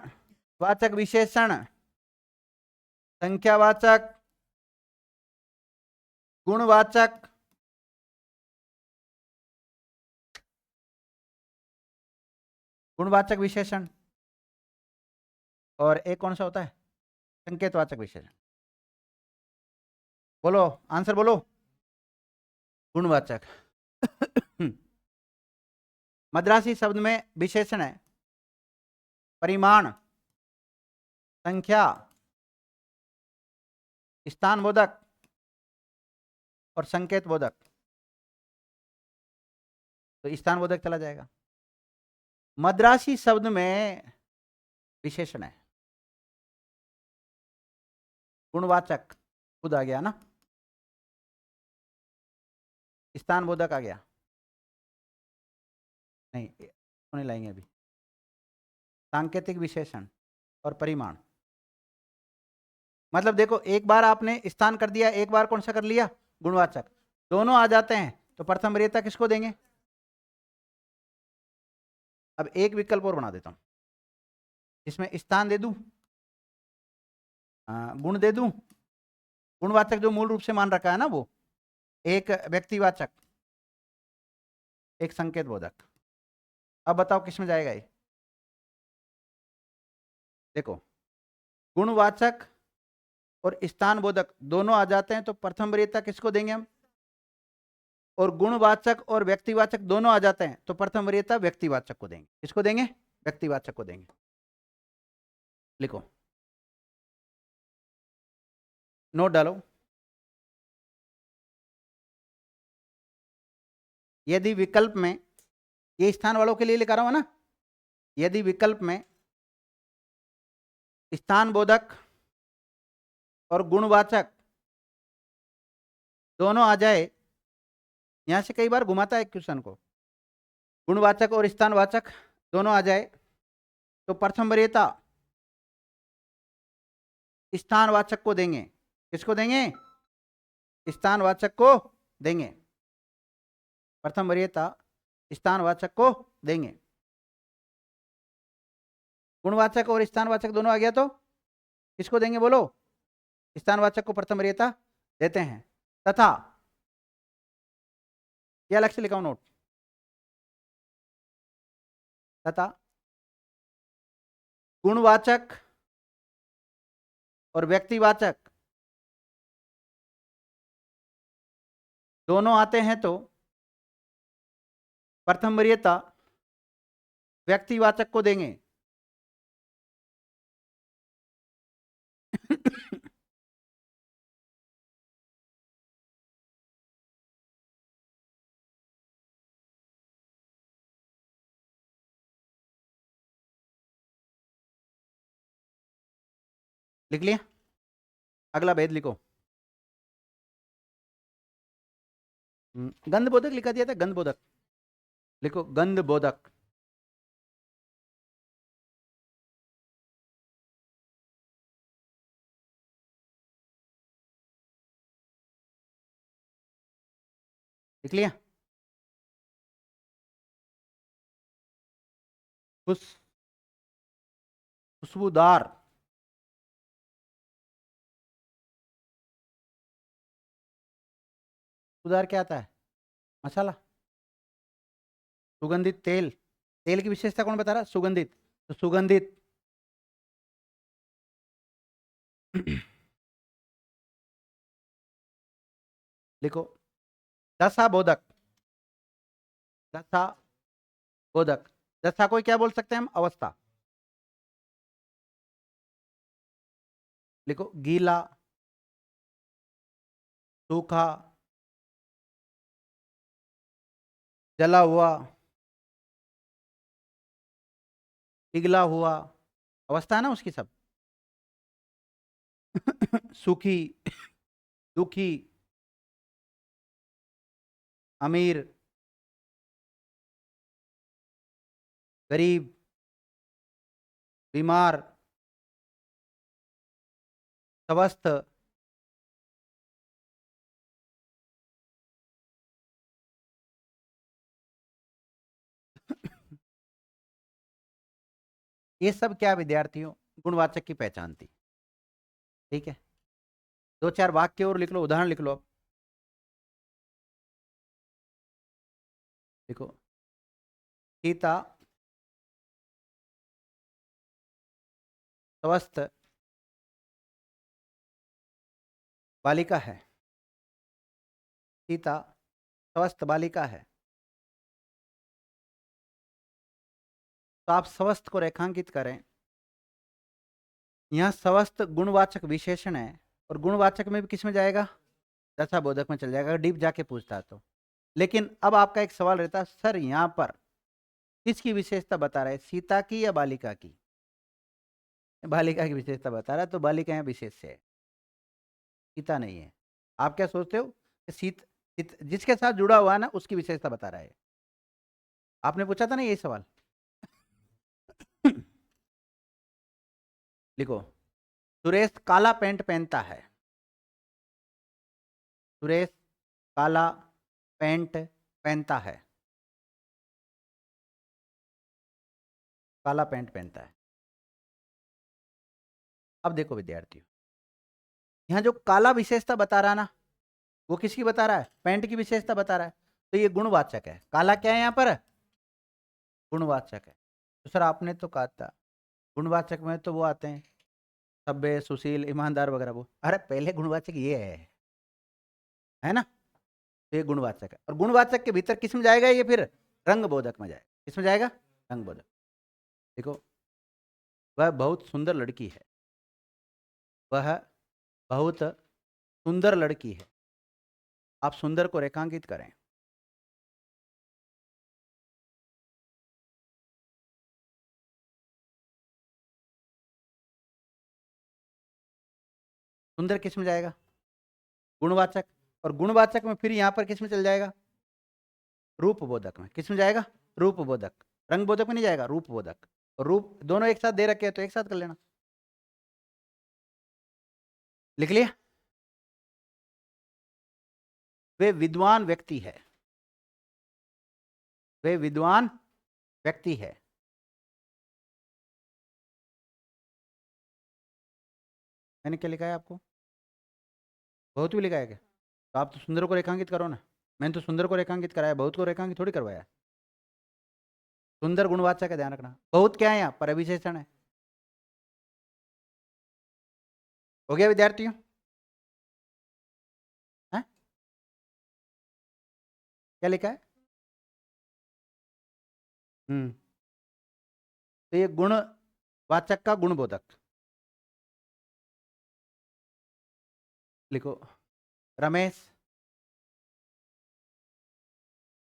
वाचक विशेषण, संख्यावाचक, गुणवाचक, गुणवाचक विशेषण, और एक कौन सा होता है? संकेतवाचक विशेषण। बोलो, आंसर बोलो। गुणवाचक। मद्रासी शब्द में विशेषण है परिमाण, संख्या, स्थानबोधक और संकेत बोधक। तो स्थानबोधक चला जाएगा। मद्रासी शब्द में विशेषण है गुणवाचक, खुद आ गया ना, स्थानबोधक आ गया नहीं, नहीं लाएंगे अभी। सांकेतिक विशेषण और परिमाण। मतलब देखो, एक बार आपने स्थान कर दिया, एक बार कौन सा कर लिया? गुणवाचक। दोनों आ जाते हैं तो प्रथम वरीयता किसको देंगे? अब एक विकल्प और बना देता हूं, इसमें स्थान दे दूं, गुण दे दूं। गुणवाचक जो मूल रूप से मान रखा है ना, वो एक व्यक्तिवाचक, एक संकेत बोधक। अब बताओ किसमें जाएगा ये? देखो, गुणवाचक और स्थान बोधक दोनों आ जाते हैं तो प्रथम वरीयता किसको देंगे हम? और गुणवाचक और व्यक्तिवाचक दोनों आ जाते हैं तो प्रथम वरीयता व्यक्तिवाचक को देंगे। किसको देंगे? व्यक्तिवाचक को देंगे। लिखो, नोट डालो। यदि विकल्प में, ये स्थान वालों के लिए लिखा रहा हूं ना, यदि विकल्प में स्थान बोधक और गुणवाचक दोनों आ जाए, यहां से कई बार घुमाता है क्वेश्चन को, गुणवाचक और स्थानवाचक दोनों आ जाए तो प्रथम वरीयता स्थानवाचक को देंगे। किसको देंगे? स्थानवाचक को देंगे। प्रथम वरीयता स्थानवाचक को देंगे। गुणवाचक और स्थानवाचक दोनों आ गया तो किसको देंगे? बोलो। स्थानवाचक को प्रथम वरीयता देते हैं। तथा यह अलग से लिखा हूं नोट, तथा गुणवाचक और व्यक्तिवाचक दोनों आते हैं तो प्रथम वरीयता व्यक्तिवाचक को देंगे। लिख लिया? अगला भेद लिखो। गंधबोधक लिखा दिया था, गंधबोधक लिखो, गंधबोधक। लिख लिया? खुशबूदार, खुशबूदार क्या आता है? मसाला, सुगंधित तेल। तेल की विशेषता कौन बता रहा? सुगंधित। तो सुगंधित लिखो दशा बोधक। दशा बोधक। दशा को क्या बोल सकते हैं हम? अवस्था। लिखो गीला, सूखा, जला हुआ, पिघला हुआ, अवस्था है ना उसकी सब। सूखी, दुखी, अमीर, गरीब, बीमार, स्वस्थ, ये सब क्या विद्यार्थियों गुणवाचक की पहचान थी। ठीक है, दो चार वाक्य और लिख लो, उदाहरण लिख लो अब। देखो सीता स्वस्थ बालिका है। सीता स्वस्थ बालिका है। तो आप स्वस्थ को रेखांकित करें। यहाँ स्वस्थ गुणवाचक विशेषण है और गुणवाचक में भी किस में जाएगा? दशा बोधक में चल जाएगा, डीप जाके पूछता है तो। लेकिन अब आपका एक सवाल रहता है, सर यहाँ पर किसकी विशेषता बता रहा है, सीता की या बालिका की? बालिका की विशेषता बता रहा है, तो बालिका यहाँ विशेष है, सीता नहीं है। आप क्या सोचते हो कि जिसके साथ जुड़ा हुआ है ना उसकी विशेषता बता रहा है। आपने पूछा था ना ये सवाल। लिखो सुरेश काला पैंट पहनता है। सुरेश काला पैंट पहनता है। काला पैंट पहनता है। अब देखो विद्यार्थियों, यहाँ जो काला विशेषता बता रहा ना, वो किसकी बता रहा है? पैंट की विशेषता बता रहा है। तो ये गुणवाचक है। काला क्या है यहाँ पर? गुणवाचक है। तो सर आपने तो कहा था गुणवाचक में तो वो आते हैं सभ्य, सुशील, ईमानदार वगैरह। वो अरे पहले गुणवाचक ये है ना? तो ये गुणवाचक है, और गुणवाचक के भीतर किस में जाएगा ये? फिर रंग बोधक में जाएगा। किसमें जाएगा? रंग बोधक। देखो वह बहुत सुंदर लड़की है। वह बहुत सुंदर लड़की है। आप सुंदर को रेखांकित करें। सुंदर किस में जाएगा? गुणवाचक। और गुणवाचक में फिर यहां पर किस में चल जाएगा? रूप बोधक में। किस में जाएगा? रूप बोधक। रंग बोधक में नहीं जाएगा, रूप बोधक। और रूप दोनों एक साथ दे रखे हैं तो एक साथ कर लेना। लिख लिया? वे विद्वान व्यक्ति है। वे विद्वान व्यक्ति है। मैंने क्या लिखा है आपको? बहुत भी लिखा है क्या? तो आप तो सुंदर को रेखांकित करो ना। मैंने तो सुंदर को रेखांकित कराया, बहुत को रेखांकित थोड़ी करवाया। सुंदर गुणवाचक का ध्यान रखना। बहुत क्या है यहाँ पर? अविशेषण है। हो गया विद्यार्थियों? हैं? क्या लिखा है? तो ये गुणवाचक का गुणबोधक। लिखो रमेश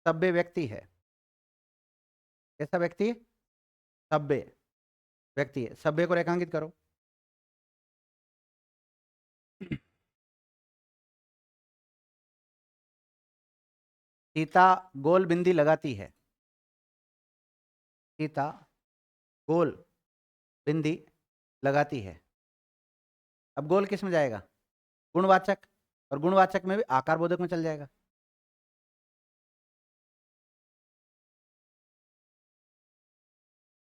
सभ्य व्यक्ति है। कैसा व्यक्ति है? सभ्य व्यक्ति है। सभ्य को रेखांकित करो। सीता गोल बिंदी लगाती है। सीता गोल बिंदी लगाती है। अब गोल किस में जाएगा? गुणवाचक। और गुणवाचक में भी आकार बोधक में चल जाएगा।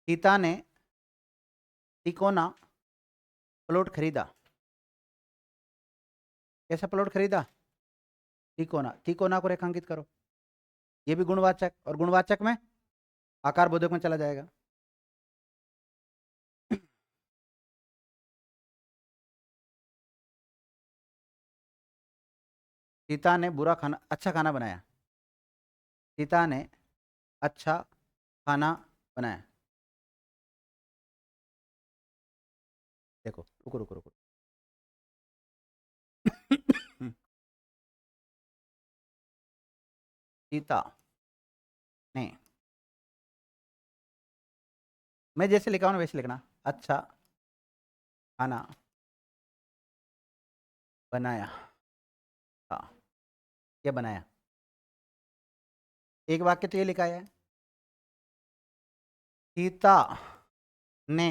सीता ने तिकोना प्लॉट खरीदा। कैसा प्लॉट खरीदा? तिकोना। तिकोना को रेखांकित करो। ये भी गुणवाचक, और गुणवाचक में आकार बोधक में चला जाएगा। सीता ने बुरा खाना अच्छा खाना बनाया। सीता ने अच्छा खाना बनाया। देखो रुको रुको रुको। सीता ने, मैं जैसे लिखा हूं ना वैसे लिखना, अच्छा खाना बनाया। हाँ, ये बनाया। एक वाक्य तो ये लिखा है, सीता ने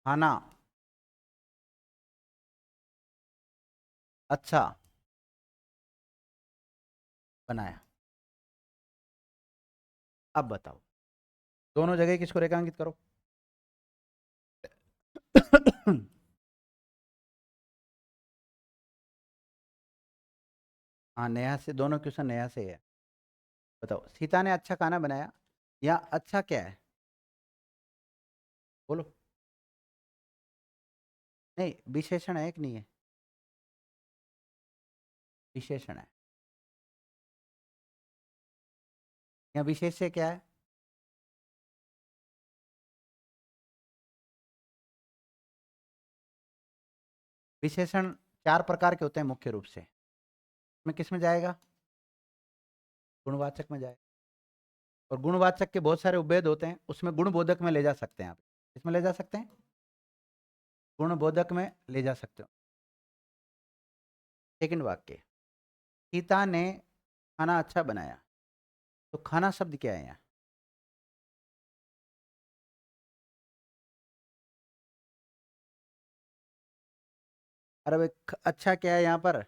खाना अच्छा बनाया। अब बताओ, दोनों जगह किसको रेखांकित करो? हाँ, नेहा से, दोनों क्वेश्चन नेहा से है। बताओ, सीता ने अच्छा खाना बनाया या अच्छा क्या है? बोलो। नहीं, विशेषण है कि नहीं है? विशेषण है। या विशेष्य क्या है? विशेषण चार प्रकार के होते हैं मुख्य रूप से। इसमें किस में जाएगा? गुणवाचक में जाएगा। और गुणवाचक के बहुत सारे उपभेद होते हैं, उसमें गुणबोधक में ले जा सकते हैं आप। इसमें ले जा सकते हैं, गुणबोधक में ले जा सकते हो। सेकंड वाक्य, सीता ने खाना अच्छा बनाया, तो खाना शब्द क्या है यहाँ? अरे भाई, अच्छा क्या है यहाँ पर?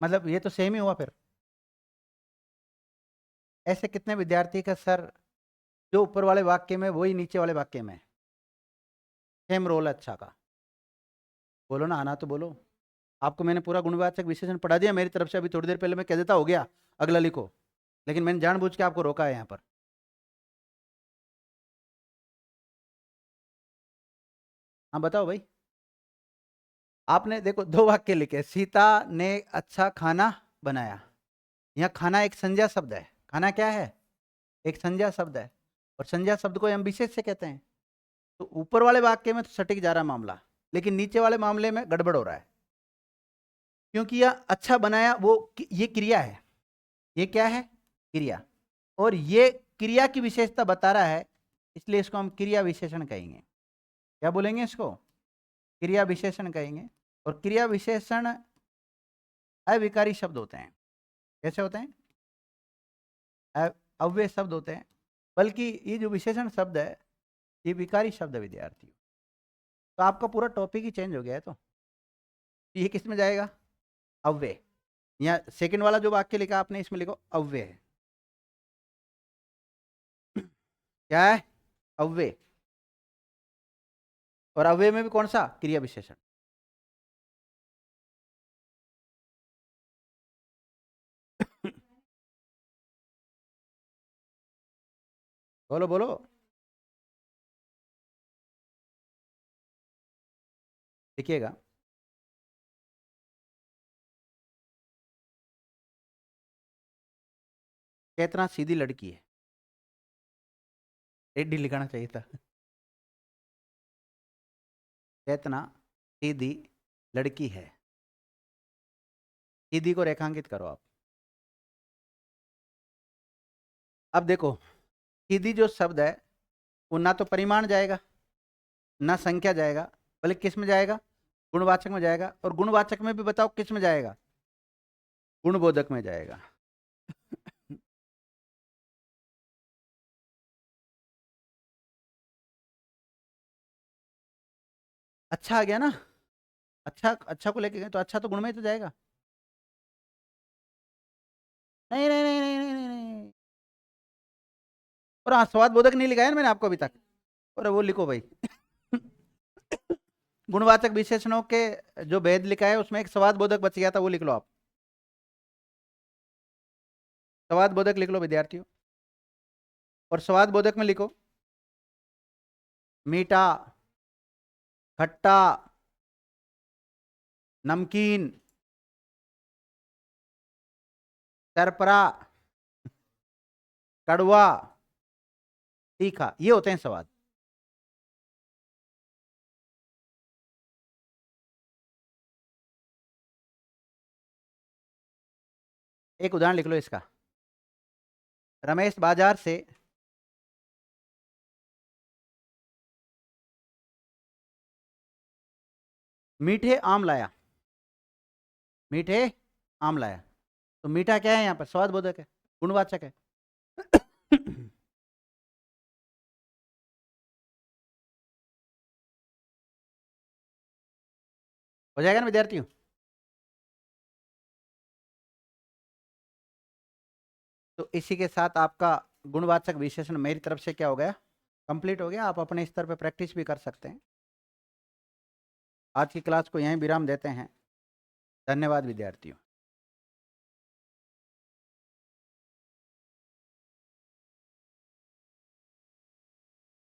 मतलब ये तो सेम ही हुआ फिर। ऐसे कितने विद्यार्थी का सर, जो ऊपर वाले वाक्य में वही नीचे वाले वाक्य में सेम रोल अच्छा का? बोलो ना, आना तो बोलो। आपको मैंने पूरा गुणवाचक विशेषण पढ़ा दिया मेरी तरफ से, अभी थोड़ी देर पहले मैं कह देता हो गया, अगला लिखो। लेकिन मैंने जानबूझ के आपको रोका है यहाँ पर। हाँ बताओ भाई। आपने देखो दो वाक्य लिखे, सीता ने अच्छा खाना बनाया। यहाँ खाना एक संज्ञा शब्द है। खाना क्या है? एक संज्ञा शब्द है। और संज्ञा शब्द को हम विशेष से कहते हैं। तो ऊपर वाले वाक्य में तो सटीक जा रहा मामला, लेकिन नीचे वाले मामले में गड़बड़ हो रहा है। क्योंकि यह अच्छा बनाया वो ये क्रिया है। ये क्या है? क्रिया। और ये क्रिया की विशेषता बता रहा है, इसलिए इसको हम क्रिया विशेषण कहेंगे। क्या बोलेंगे इसको? क्रिया विशेषण कहेंगे। और क्रिया विशेषण अविकारी शब्द होते हैं। कैसे होते हैं? अव्यय शब्द होते हैं। बल्कि ये जो विशेषण शब्द है, ये विकारी शब्द है विद्यार्थी। तो आपका पूरा टॉपिक ही चेंज हो गया है। तो ये किस में जाएगा? अव्यय। या सेकंड वाला जो वाक्य लिखा आपने, इसमें लिखो अव्यय है। क्या है? अव्यय। और अव्यय में भी कौन सा? क्रिया विशेषण। बोलो बोलो। देखिएगा, कितना सीधी लड़की है। टेढ़ी लिखाना चाहिए था। कितना सीधी लड़की है। सीधी को रेखांकित करो आप। अब देखो, सीधी जो शब्द है वो ना तो परिमाण जाएगा, ना संख्या जाएगा, बल्कि किस में जाएगा? गुणवाचक में जाएगा। और गुणवाचक में भी बताओ किस में जाएगा? गुणबोधक में जाएगा। अच्छा आ गया ना? अच्छा, अच्छा को लेके गए तो अच्छा तो गुण में ही तो जाएगा। नहीं नहीं नहीं नहीं नहीं नहीं नहीं। और हाँ, स्वाद बोधक नहीं लिखा है ना मैंने आपको अभी तक। और वो लिखो भाई। गुणवाचक विशेषणों के जो भेद लिखा है उसमें एक स्वाद बोधक बच गया था, वो लिख लो आप। स्वाद बोधक लिख लो विद्यार्थियों। और स्वाद बोधक में लिखो मीठा, खट्टा, नमकीन, सरपरा, कड़वा, तीखा, ये होते हैं स्वाद। एक उदाहरण लिख लो इसका। रमेश बाजार से मीठे आम लाया। मीठे आम लाया, तो मीठा क्या है यहाँ पर? स्वादबोधक है, गुणवाचक है। हो जाएगा ना विद्यार्थियों? तो इसी के साथ आपका गुणवाचक विशेषण मेरी तरफ से क्या हो गया? कंप्लीट हो गया। आप अपने स्तर पर प्रैक्टिस भी कर सकते हैं। आज की क्लास को यहीं विराम देते हैं। धन्यवाद विद्यार्थियों।